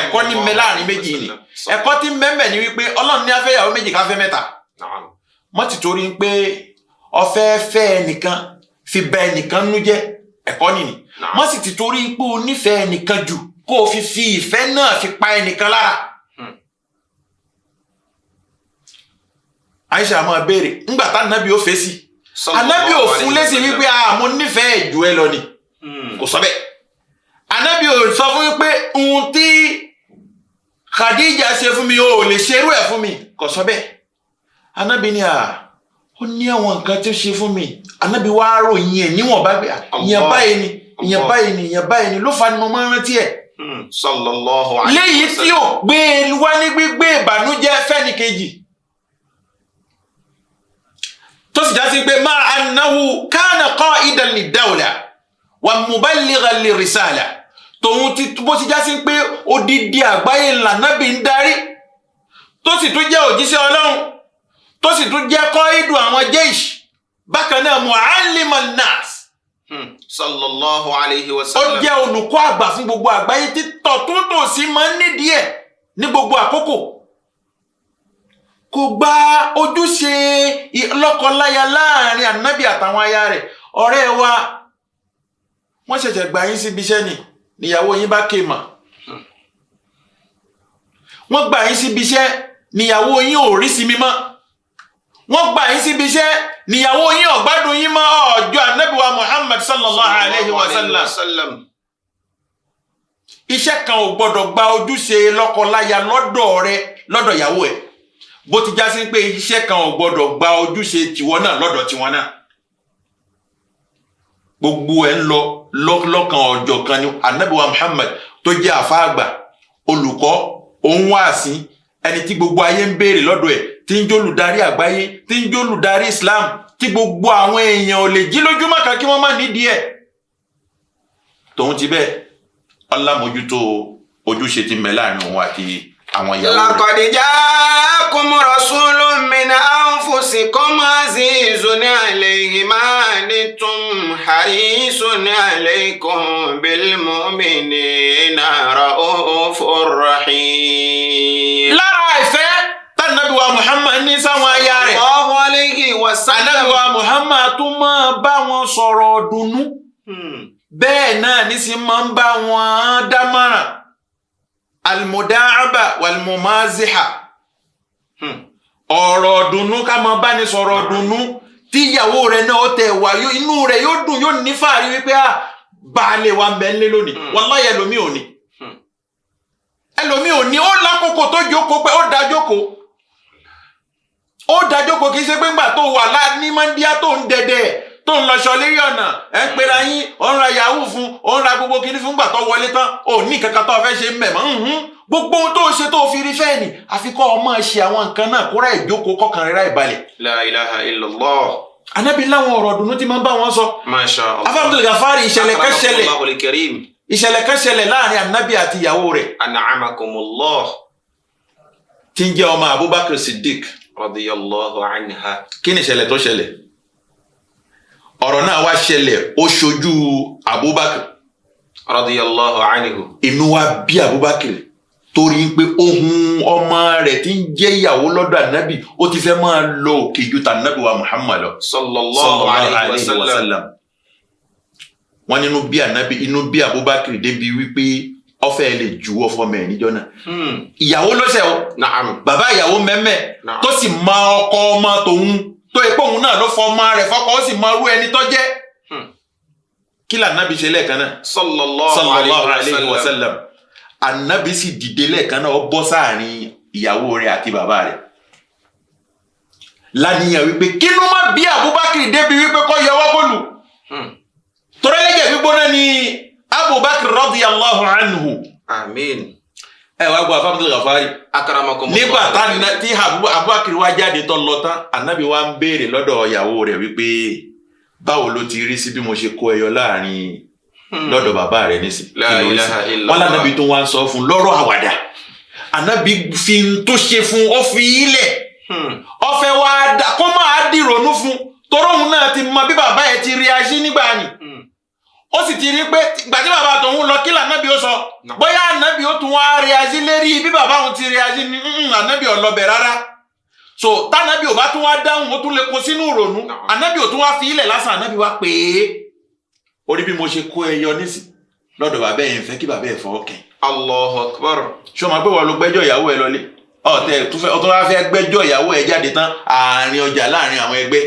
Ẹ̀kọ́ ní mẹ láàrin méjì ni ẹ̀kọ́ tí mẹ́mẹ́ ni wípé Ọlọ́run ní afẹ́ ìyàwó méjì ká fẹ́ mẹ́ta. Wọ́n ti torí pé ọfẹ́ fẹ́ ẹnìkan fi bà ẹnìkan nú jẹ́ ẹ̀kọ́ nìyí. Wọ́n sì ti torí pé o nífẹ̀ẹ́ ẹnìkan jù kó o fi ìfẹ́ náà fi pa ẹnìkan lára. Aisha máa béèrè ńgbà tá Ànábì ó fèsì Ànábì ò fún lésì wípé mo nífẹ̀ẹ́ jù ẹ lọ ni kò sọ bẹ́ẹ̀. Ànábì ò sọ fún wípé ohun tí Khadija ṣe fún mi ò lè ṣerú ẹ̀ fún mi kò sọ bẹ́ẹ̀. Ànábì ni ó ní àwọn nǹkan tí ó ṣe fún mi Ànábì wá ròyìn ẹ̀ níwọ̀n bá gbé ìyẹn báyìí ni ìyẹn báyìí ni ìyẹn báyìí ni ló fa ni mo máa ń rántí ẹ̀.
sallallahu alayhi wa sallam.
Léyìí tí ò gbé wá ní gbígbé ìbànújẹ́ fẹ́nìkejì tó sì já sí pé máa annahu kana qa'idan lid-dawla wa muballighan lir-risala tòun ti bó ti já sí pé odidi àgbáyé l'Ànábì ń darí tó sì tún jẹ́ òjíṣẹ́ Ọlọ́run tó sì tún jẹ́ qa'idu àwọn jaysh bákan náà mu'alliman nas
sallallahu alayhi wa
ó
sallam.
jẹ́ olùkọ́ àgbà fún gbogbo àgbáyé títọ̀ tó tòsí máa ń nídìí ẹ̀ ní gbogbo àkókò. Kò gba ojúṣe lọ́kọláya láàrin Ànábì àtàwọn aya rẹ̀. Ọ̀rẹ́ wa wọ́n ṣẹ̀ṣẹ̀ gbà yín síbi iṣẹ́ níyàwó yín bá kéèmà. Wọ́n gbà yín síbi iṣẹ́ níyàwó yín ò rí sinmi mọ́. Wọ́n gbà yín síbi iṣẹ́ níyàwó yín ò gbádùn yín mọ́ ọjọ́ Ànábì wa Muhammad sallallahu alayhi wa sallam. Iṣẹ́ kan ò gbọ́dọ̀ gba ojúṣe lọ́kọláya lọ́dọ̀ rẹ lọ́dọ̀ ìyàwó ẹ̀. Bó ti já sí pé iṣẹ́ kan ò gbọdọ̀ gba ojúṣe tiwọn náà lọ́dọ̀ tiwọn náà. Gbogbo ẹ̀ ń lọ lọ́kàn ọjọ́ kan ní Ànábì wa Muhammad tó jẹ́ àfáà àgbà olùkọ́ òun wáàsí ẹni tí gbogbo ayé ń béèrè lọ́dọ̀ ẹ̀ tí ń jólùdarí àgbáyé tí ń jólùdarí Islam tí gbogbo àwọn èèyàn ò lè jí lójúmọ́ kan kí wọ́n má nídìí ẹ̀. Tòun ti bẹ́ẹ̀ ọlámójútó ojúṣe ti mẹ́ láàrin òun àti àwọn ìyàwó rẹ̀.
Laqad ja'akum rasulun min anfusikum azizun alayhi ma anittum harisun alaykum bil mu'minina ra'ufur rahim.
Lára ìfẹ́ tánàbí wa Muhammad ní sáwọn aya rẹ̀.
Sallallahu alayhi wa sallam.
Ànábì wa Muhammad tún máa bá wọn sọ̀rọ̀ dùnnú. Bẹ́ẹ̀ náà ní sí máa ń bá wọn dámọ̀ràn. Al-mudaaba wal-mumaziha. Ọ̀rọ̀ dùnnú ká máa bá ní sọ̀rọ̀ dùnnú tí ìyàwó rẹ̀ náà ó tẹ̀ wá inú rẹ̀ yóò dùn yóò ní fàárí wípé baálé wa ń bẹ nílé lónìí. Wallahi ẹlòmíì ò ní. Ẹlòmíì ò ní ó lákòókò tó jókòó pé ó dá jókòó kì í ṣe pé ńgbà tó wà ní mọ́ndíá tó ń dẹ̀dẹ̀ tó ń lọ́ṣọ lérí ọ̀nà ẹ̀ ń pera yín ó ń ra yahoo fún ó ń ra gbogbo kiri fún gbà tó wọlé tán ò ní kankan tó fẹ́ ṣe mẹ̀mọ́ gbogbo ohun tó ṣe tó fi rí fẹ́ ni àfikọ́ ọmọ ṣe àwọn nǹkan náà kóra ìjókòó kọkàn rẹ̀ ráì balẹ̀.
La ilaha illallah.
Ànábì láwọn ọ̀rọ̀ dùnú tí máa ń bá wọn sọ.
Masha Allah.
Afa Abdul Ghaffari ìṣẹ̀lẹ̀ kan ṣẹlẹ̀ láàrin Ànábì àti ìyàwó rẹ̀.
An'amakumullah.
Tí ń jẹ́ ọmọ Abubakar Siddiq.
Radiyallahu anha.
Kí ni ìṣẹ̀lẹ̀ tó ṣẹlẹ̀? Ọ̀rọ̀ náà wá ṣẹlẹ̀ ó ṣojú Abubakar.
Radiyallahu anhu.
Inú wa bí Abubakar torí pé ohun ọmọ rẹ̀ tí ń jẹ́ ìyàwó lọ́dọ̀ Ànábì ó ti fẹ́ máa lọ òkè ju tànábì wa Muhammad lọ.
Sallallahu alayhi wa sallam.
Wọ́n nínú bí Ànábì inú bí Abubakar débi wípé ó fẹ́ lè juwọ́ fọ́mọ ẹ̀ níjọ́ náà. Ìyàwó lọ́sẹ̀ o.
Na'am.
Bàbá ìyàwó mẹ́mẹ́ tó sì máa ọkọ ọmọ tòun tó ipò òun náà ló fọ ọmọ rẹ̀ fọ́kọ ó sì máa rú ẹni tó jẹ́. Kí l'Ànábì ṣe lẹ́ẹ̀kan náà?
Sallallahu alayhi wa sallam.
Ànábì sì dìde lẹ́ẹ̀kan náà ó bọ́ sáàrin ìyàwó rẹ̀ àti bàbá rẹ̀. Láníyàn wípé kí ló má bí Abubakar débi wípé kó yọwọ́ bọ́ọ̀lù. Torẹ́lẹ́gẹ̀ gbígbóná ni Abubakar radiyallahu anhu.
Àmín.
Ẹ wá gbọ́ Afa Abdul Ghaffari.
Akramakumullah.
Nígbà tí Abubakar wá jáde tó lọ tán, Ànábì wá ń béèrè lọ́dọ̀ ìyàwó rẹ̀ wípé báwo ló ti rí sí bí mo ṣe kó ẹyọ láàrin lọ́dọ̀ bàbá rẹ̀ nísìn.
La ilaha illallah.
Wọ́n l'Ànábì tó wá ń sọ fún lọ́rọ̀ àwàdà. Ànábì fi ń tó ṣe fún ó fi ilẹ̀. Ó fẹ́ wá dà kó máa dìrònú fún torọ́ òun náà ti mọ bí bàbá ẹ̀ ti rí aṣí nígbà ni. Ó sì ti rí pé ìgbà tí bàbá tòun lọ kí l'Ànábì ó sọ. Bóyá Ànábì ó tún wá rí aṣí lérí bí bàbá òun ti rí aṣí ní Ànábì ò lọ bẹ̀ rárá. So t'Ànábì ò bá tún wá dáhùn ó tún lè kó sínú ìrònú. Ànábì ò tún wá fi ilẹ̀ lásán. Ànábì wá pè é. Orí bí mo ṣe kó ẹyọ nísì lọ́dọ̀ bàbá ẹ̀ ń fẹ́ kí bàbá ẹ̀ fọwọ́ kẹ́.
Allahu akbar.
Ṣé o máa pé wọ́n ló gbẹ́jọ́ ìyàwó ẹ lọlé? Ọ̀tún wá fẹ́ gbẹ́jọ́ ìyàwó ẹ jáde tán àárín ọjà láàrin àwọn ẹgbẹ́.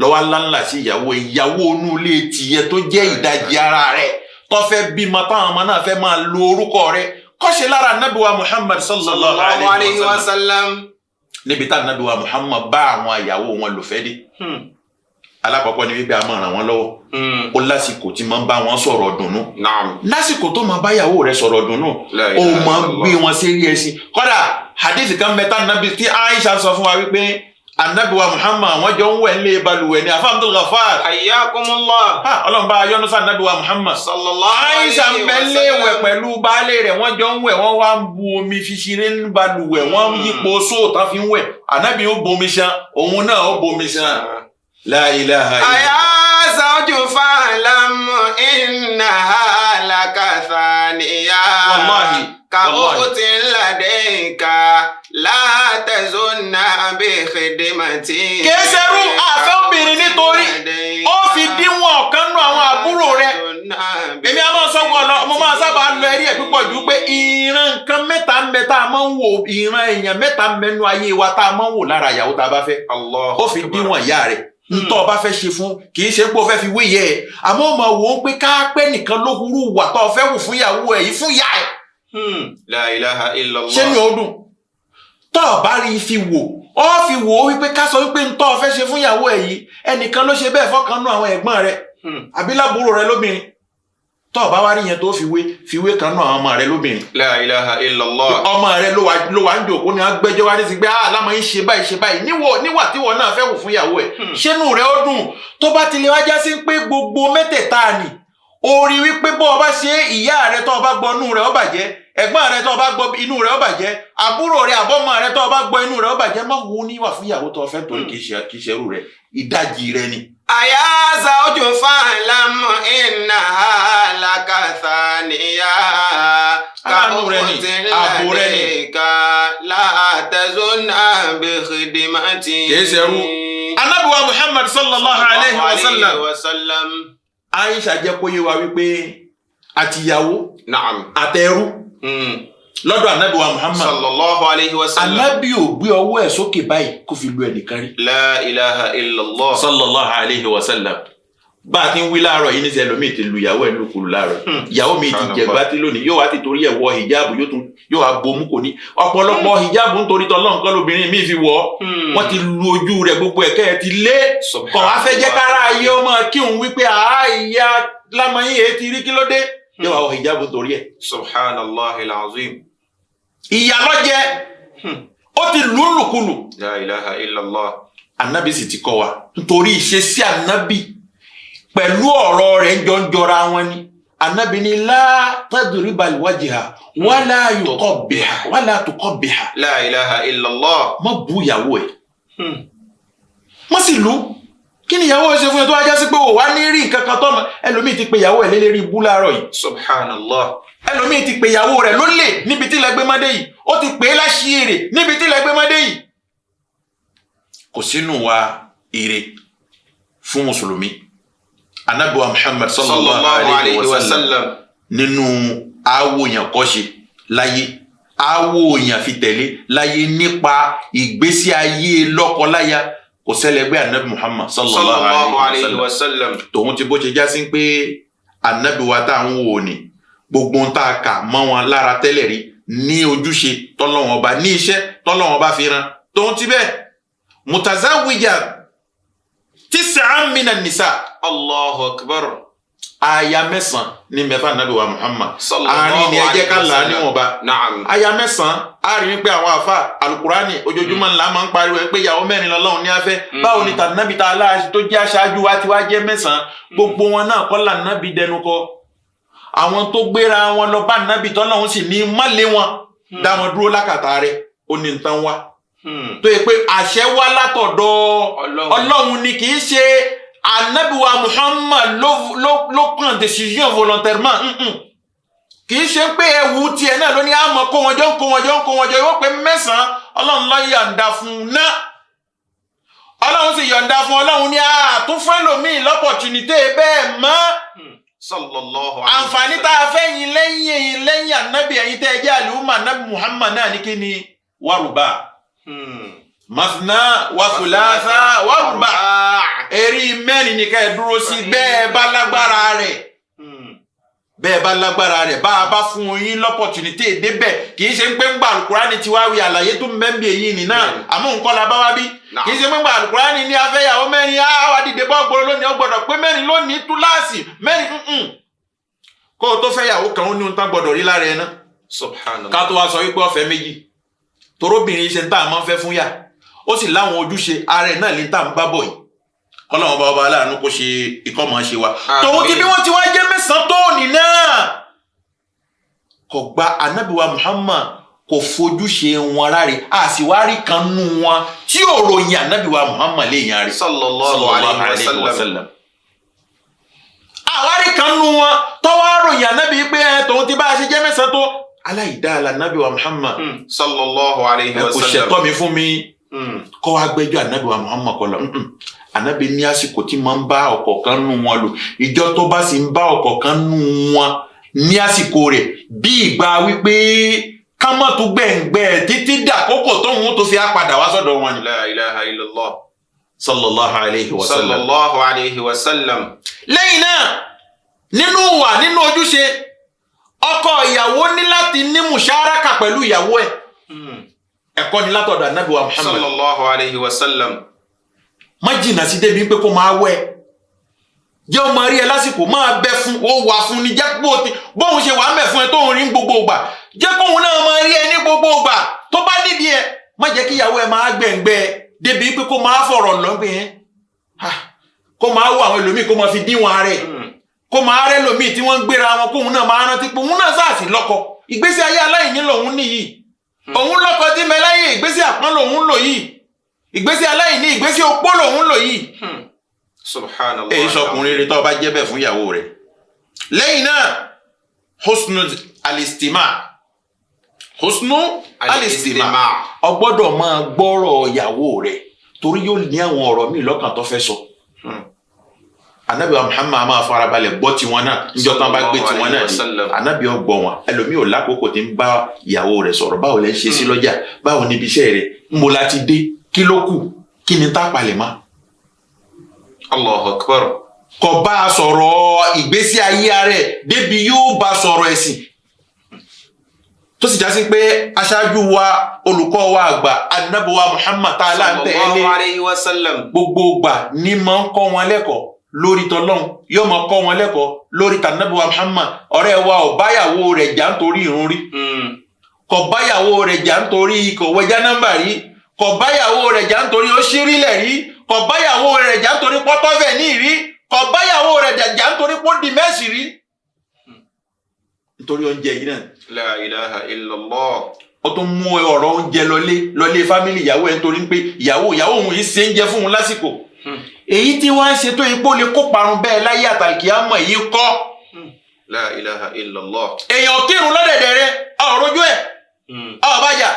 Lọ́wọ́ ńláńlá sí ìyàwó inú ilé tìyẹ tó jẹ́ ìdajì ara rẹ̀ tó fẹ́ bímọ táwọn ọmọ náà fẹ́ máa lo orúkọ rẹ̀. Kọ́ṣe lára Ànábì wa Muhammad sallallahu alayhi wa sallam. Níbi tá Ànábì wa Muhammad bá àwọn ìyàwó wọn lò fẹ́ dé. Alákọ̀ọ́kọ́ ni wípé a máa ràn wọ́n lọ́wọ́. Ó lásìkò tí máa ń bá wọn sọ̀rọ̀ dùnnú. Lásìkò tó máa bá ìyàwó rẹ̀ sọ̀rọ̀ dùnnú. Ó máa ń gbé wọn sí rí ẹsìn. Kọ́dà hadith kan mẹ́ta Ànábì tí Aisha sọ fún wa wípé Ànábì wa Muhammad wọ́n jọ ń wẹ̀ nílé balùwẹ̀ ní Afa Abdul Ghaffar.
Hayyakumullah.
Ọlọ́run bá yọ́nú sí Ànábì wa Muhammad. Aisha ń bẹ léwẹ̀ pẹ̀lú baálé rẹ̀ wọ́n jọ ń wẹ̀ wọ́n wá ń bu omi fi ṣeré ní balùwẹ̀ wọ́n yípo sóòtán fi ń wẹ̀. Ànábì ó bomi ṣan òun náà ó bomi ṣan. La ilaha illallah.
Aya zawju fa'lam innaha lakathaniya.
Wallahi.
Ka ukhtin ladayka la tazunna bi khidmati.
Kẹsẹ̀rú àfẹ́ obìnrin nítorí ó fi díwọ̀n ọ̀kan nú àwọn àbúrò rẹ̀. Èmi a máa sọ́gbọ́n ọ̀nà mo máa sábà lọ ẹrí ẹ̀ púpọ̀ jù pé ìran nǹkan mẹ́ta ń bẹ tá a máa ń wò ìran èèyàn mẹ́ta ń bẹnu ayé wa tá a máa ń wò lára ìyàwó tá a bá fẹ́. Ó fi díwọ̀n ìyá rẹ̀. Ntọ́ ọba fẹ́ ṣe fún kì í ṣe pé o fẹ́ fi wé yẹ ẹ̀ àmọ́ ọmọ wò ó pé káápẹ́ nìkan ló hurú wà tó o fẹ́ wù fún ìyàwó ẹ̀ yìí fún ìyá ẹ̀.
La ilaha illallah.
Ṣé mi ò dùn? Tọ́ ọ bá rí i fi wò ó fi wò ó wípé ká sọ wípé ntọ́ ọ fẹ́ ṣe fún ìyàwó ẹ̀ yìí ẹnìkan ló ṣe bẹ́ẹ̀ fọ́kànnú àwọn ẹ̀gbọ́n rẹ̀ àbí lábúrò rẹ̀ lóbìnrin. Tọ́ ọ bá wá rí yẹn tó fi wé kan náà àwọn ọmọ rẹ̀ lóbìnrin.
La ilaha illallah.
Ọmọ rẹ̀ ló wà ń jòkó ní agbẹ́jọ́ wá ní ti gbé alámọ̀ yín ṣe báyìí níwà tí wọ́n náà fẹ́ wò fún ìyàwó ẹ̀. Ṣénú rẹ̀ ó dùn tó bá ti lè wá já sí pé gbogbo mẹ́tẹ̀ẹ̀ta ni orí wípé bọ́ ọ bá ṣe ìyá rẹ̀ tó o bá gbọ́ inú rẹ̀ ó bàjẹ́ ẹ̀gbọ́n rẹ̀ tó o bá gbọ́ inú rẹ̀ ó bàjẹ́ àbúrò rẹ̀ àbọ́mọ rẹ̀ tó o bá gbọ́ inú rẹ̀ ó bàjẹ́ má wo níwà fún ìyàwó tó o fẹ́ torí kì í ṣerú rẹ̀ ìdajì rẹ̀ ni.
Aya zawju fa'lam innaha lakathaniya. Ka ukhtin ladayka la tazunna bi khidmati.
Kì í ṣerú. Ànábì wa Muhammad sallallahu alayhi wa sallam. Aisha jẹ́ kó yé wa wípé àtìyàwó àtẹrú lọ́dọ̀ Ànábì wa Muhammad
sallallahu alayhi wa sallam.
Ànábì ò gbé ọwọ́ ẹ̀ sókè báyìí kó fi lu ẹnìkan rí.
La ilaha illallah.
Sallallahu alayhi wa sallam. Bá a ti ń wí láàárọ̀ yìí níṣẹ́ ẹlòmíì ti lu ìyàwó ẹ̀ lókùrù láàárọ̀. Ìyàwó mi ti jẹ̀gbá tí lónìí yóò wá ti torí ẹ̀ wọ hijabu yóò wá bomú kò ní. Ọ̀pọ̀lọpọ̀ hijabu nítorí tọ́lọ́run kan lóbìnrin mi fi wọ̀ wọ́n ti lu ojú rẹ̀ gbogbo ẹ̀kẹ́ ẹ̀ ti lé. Kọ̀ wá fẹ́ jẹ́ kára ayé ọmọ kí òun wípé ìyá lámọ̀yìn èyí ti rí kí ló dé. Yóò wá wọ hijabu torí ẹ̀.
Subhanallahil azim.
Ìyà ló jẹ ó ti lù lùkulù.
La ilaha illallah.
anabi sì ti kọ́ wa nítorí ìṣesí anabi pẹ̀lú ọ̀rọ̀ rẹ̀ ń jọra wọn ni anabi ni la tadribal wajha wala yuqabbiha wala tuqabbiha.
La ilaha illallah.
má bú ìyàwó ẹ̀ má sì lù kí ni ìyàwó ẹ̀ ṣe fún ẹ tó wájá sí pé ò wá ní rí nǹkan kan tọ́mọ ẹlòmíì ti pe ìyàwó ẹ̀ lélẹ́rí ibú láàárọ̀ yìí.
Subhanallah.
ẹlòmíì ti pe ìyàwó rẹ̀ lólè níbi tí ilẹ̀ gbé mọ́dé yìí ó ti pè é láṣìírí níbi tí ilẹ̀ gbé mọ́dé yìí. kò sínú wa ire fún mùsùlùmí Ànábì wa Muhammad sallallahu alayhi wa sallam nínú àwòyàn kọ́ṣe láyé àwòyàn fi tẹ̀lé láyé nípa ìgbésí ayé lọ́kọláya kò sẹ́lẹ̀gbẹ́ Ànábì Muhammad sallallahu alayhi wa sallam tòun ti bó ṣe já sí pé Ànábì wa tá à ń wò ní gbogbo ń tá a kà mọ́ wọn lára tẹ́lẹ̀ rí ní ojúṣe tọ́lọ́wọ́n ọba ní iṣẹ́ tọ́lọ́wọ́n ọba fi ran tòun ti bẹ́ẹ̀ mutazawija tis'an minan nisa.
Allahu akbar.
aya 9 ní mẹ́fà Ànábì wa Muhammad àárín ni ẹ jẹ́ ká là á níwọ̀nba. aya 9 a rí pé àwọn àfa alukurani ojoojúmọ́ ńlá máa ń pariwo pé ìyàwó 4 lọ́lọ́run ní afẹ́ báwo ni tànàbí ta aláàṣì tó jẹ́ aṣáájú wa ti wá jẹ́ 9 gbogbo wọn náà kọ́ là nàbí dẹnu kọ àwọn tó gbéra wọn lọ bá nàbí tọ́lọ́run sì ní mọ́lé wọn dá wọn dúró lákàtà rẹ̀ ó ní nǹkan wá tó yẹ pé àṣẹ wá látọ̀dọ̀ Ọlọ́run ni kì í ṣe Ànábì wa Muhammad ló prend décision volontairement kì í ṣe pé ẹwù tiẹ̀ náà ló ní àmọ́ kó wọn jọ ìwọ pé 9 Ọlọ́run ló yọ̀ǹda fún un náà Ọlọ́run sì yọ̀ǹda fún Ọlọ́run ní àtúnfẹ́ lòmíì l'opportunité bẹ́ẹ̀ mọ́
sallallahu
àǹfààní tá a fẹ́ yín lẹ́yìn ànábì ẹ̀yin tẹ́ ẹ jẹ́ àlùmọ́ ànábì Muhammad náà ní kí ni wàrúbà masna wa thulatha wa ruba eri 4 ni ká ẹ dúró sí bẹ́ẹ̀ bá lágbára rẹ̀ bá a bá fún yín l'opportunité débẹ̀ kì í ṣe pé ń gba alukurani ti wá wí àlàyé tó mẹ́mbì èyí nì náà àmọ́ nǹkan la bá wá bí kì í ṣe pé ń gba alukurani ní afẹ́yàwó 4 wá dìde bọ́ gbọ́rọ̀ lónìí ó gbọ́dọ̀ pé 4 lónìí túláàsì 4 kó o tó fẹ́yàwó kan ó ní ohun tán gbọ́dọ̀ rí lára ẹ̀ náà ká tó wá sọ wípé ó fẹ́ méjì torobìnrin ṣe ń tà máa ń fẹ́ fún yà ó sì láwọn ojúṣe ara ẹ̀ náà lè tà ń bá bọ̀ yìí kọ́lọ́wọ́n bá ọba aláàánú kó ṣe ìkọ́mọ̀ ṣe wa tòun ti bí wọ́n ti wá jẹ́ 9 tó ní náà kò gba Ànábì wa Muhammad kò fojúṣe wọn ráre a sì wá rí kan nú wọn tí ò ròyìn Ànábì wa Muhammad lè yan rí
sallallahu alayhi wa sallam
àwárí kan nú wọn tọ́wọ́ ròyìn Ànábì pé tòun ti bá a ṣe jẹ́ 9 tó aláìdáàlà Ànábì wa Muhammad
sallallahu alayhi wa sallam
kò ṣẹ̀tọ́ mi fún mi kọ́ wá gbẹ́jọ́ Ànábì wa Muhammad kọ́ lọ Ànábì ní àsìkò tí máa ń bá ọ̀kọ̀ọ̀kan nù wọn lò ìjọ tó bá sì ń bá ọ̀kọ̀ọ̀kan nù wọn ní àsìkò rẹ̀ bí ìgbà wípé kámọ́tò gbẹ̀ngbẹ̀ títí dàkókò tóun tó fi á padà wá sọ́dọ̀ wọn ni.
La ilaha illallah.
sallallahu alayhi wa sallam.
sallallahu alayhi wa sallam.
lẹ́yìn náà nínú ojúṣe ọkọ ìyàwó ní láti ní mùsáraka pẹ̀lú ìyàwó ẹ̀ ẹ̀kọ́ ni látọ̀dọ̀ Ànábì wa Muhammad
sallallahu alayhi wa sallam.
má jìnnà sí débi pé kó máa wẹ̀ jẹ́ ọmọ rí ẹ lásìkò máa bẹ fún ó wà fún ni jẹ́ bóun ṣe wà mẹ́ fún ẹ tóun rí gbogbo ìgbà jẹ́ kóun náà máa rí ẹ ní gbogbo ìgbà tó bá nídìí ẹ má jẹ́ kí ìyàwó ẹ máa gbẹ̀ngbẹ́ débi pé kó máa fọ̀rọ̀ lọ́gbẹ̀ ẹ́ kó máa wọ àwọn ẹlòmíì kó máa fi díwọ̀n rẹ̀ kó máa rẹ́ lòmíì tí wọ́n ń gbéra wọn kóun náà máa rántí pé òun náà sáàsì lọ́kọ ìgbésí ayé aláìní lòun níyì òun lọ́kọ tí mẹ́láyé ìgbésí àpọ́n lòun lò yìí ìgbésí aláìní ìgbésí opó lòun lò yìí.
Subhanallah.
èyí sọkùnrin rí tó bá jẹ́ bẹ́ẹ̀ fún ìyàwó rẹ̀. lẹ́yìn náà husnu alistima o gbọ́dọ̀ máa gbọ́rọ̀ ìyàwó rẹ̀ torí yóò ní àwọn ọ̀rọ̀ míì lọ́kàn tó fẹ́ sọ. Ànábì wa Muhammad máa farabalẹ̀ gbọ́ tiwọn náà níjọ́ tán bá gbé tiwọn náà ní Ànábì ó gbọ́ wọn ẹlòmíì ò lákòókò tí ń bá ìyàwó rẹ̀ sọ̀rọ̀ báwo lẹ ń ṣe sí lọ́jà báwo níbi iṣẹ́ rẹ̀ ń bo láti dé kí ló kù kí ni tá palẹ̀ mọ́.
Allahu akbar.
Kò bá a sọ̀rọ̀ ìgbésí ayé rẹ̀ débi yóò bá sọ̀rọ̀ ẹ̀sìn tó sì já sí pé aṣáájú wa olùkọ́ wa àgbà Ànábì wa Muhammad ta'ala ń tẹ̀lé
sallallahu alayhi wa sallam
gbogbo ìgbà ní máa ń kọ́ wọn lẹ́kọ̀ọ́ lórí tọlọ́hun yóò máa kọ́ wọn lẹ́kọ̀ọ́ lórí tànàbí wa Muhammad ọ̀rẹ́ wa ò báyàwó rẹ̀ jà nítorí ìrun rí kò báyàwó rẹ̀ jà nítorí kò wẹjá nọ́mbà rí kò báyàwó rẹ̀ jà nítorí ó ṣírílẹ̀ rí kò báyàwó rẹ̀ jà nítorí pọ́tọ́fẹ̀ ní rí kò báyàwó rẹ̀ jà nítorí pọ́ndì mẹ́sì rí nítorí oúnjẹ yìí náà.
La ilaha illallah.
ó tún mú ọ̀rọ̀ oúnjẹ lọlé fámìlì ìyàwó ẹ̀ nítorí pé ìyàwó òun yìí ṣe ń jẹ fún òun lásìkò. èyí tí wọ́n ń ṣe tó ipò lè kó parun bẹ́ẹ̀ láyé àtàlùkìyámọ̀ yìí kọ́.
La ilaha illallah.
èèyàn kírun lọ́dẹ̀dẹ̀ rẹ ọ̀rọ̀ ojú ẹ̀ ọ̀bàjà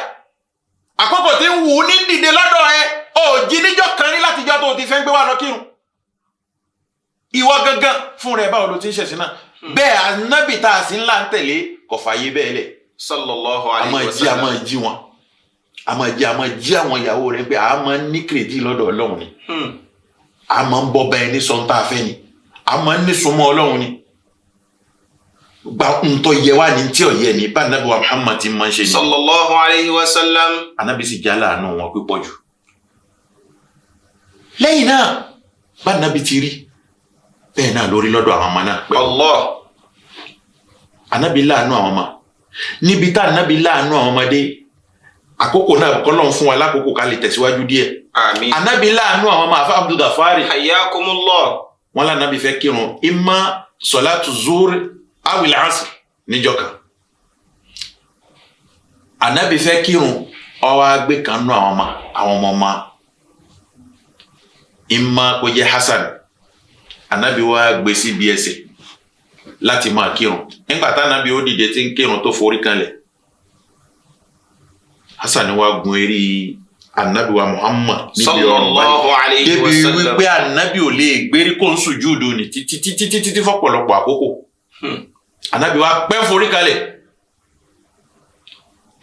àkókò tí ń wù ú ní dìde lọ́dọ̀ ẹ ò jí níjọ́ kan ní látijọ́ tó ti fẹ́ gbé wá lọ kírun. ìwọ gangan fún rẹ báwo ló ti ń ṣẹ̀sìn náà bẹ́ẹ̀ anábì tá a sì ńlá ń tẹ̀lé kò fààyè bẹ́ẹ̀ lẹ̀.
Sallallahu alayhi wa sallam.
a máa jí wọn a máa jí àwọn ìyàwó rẹ pé a máa ní kìrìtì lọ́dọ̀ Ọlọ́run ni a máa ń bọ́ bẹ́ẹ̀ ní sọ́ńtà fẹ́ ni a máa ń ní súnmọ́ Ọlọ́run ni gba ntọ́ yẹ wá ní tí ò yẹ ní bá anabi wa Muhammad ti máa ń ṣe ni.
Sallallahu alayhi wa sallam.
anabi sì já láàánú wọn pípọ̀ jù. lẹ́yìn náà bá anabi ti rí bẹ́ẹ̀ náà lórí lọ́dọ̀ àwọn ọmọ náà.
Allah.
anabi láàánú àwọn ọmọ níbi tá anabi láàánú àwọn ọmọdé àkókò náà kọ́lọ́n fún wa lákòókò ká lè tẹ̀síwájú díẹ̀.
Àmín.
anabi láàánú àwọn ọmọ àfa Abdul Gafari.
Hayyakumullah.
wọn lànàbí fẹ́ kírun imma salatu zuhri awil asr níjọ́ kan anabi fẹ́ kírun ó wá gbé kan nú àwọn ọmọ imma kó jẹ́ Hasan anabi wá gbé sí bí ẹsẹ̀ láti máa kírun nígbà tá anabi ó dìde tí ń kírun tó forí kanlẹ̀ Hasan wá gun eré anabi wa Muhammad
sallallahu alayhi wa sallam
débi wípé anabi ò lè gbérí kó ń sùjúdù ní títí fọ́pọ̀lọpọ̀ àkókò anabi wa pẹ́ forí kalẹ̀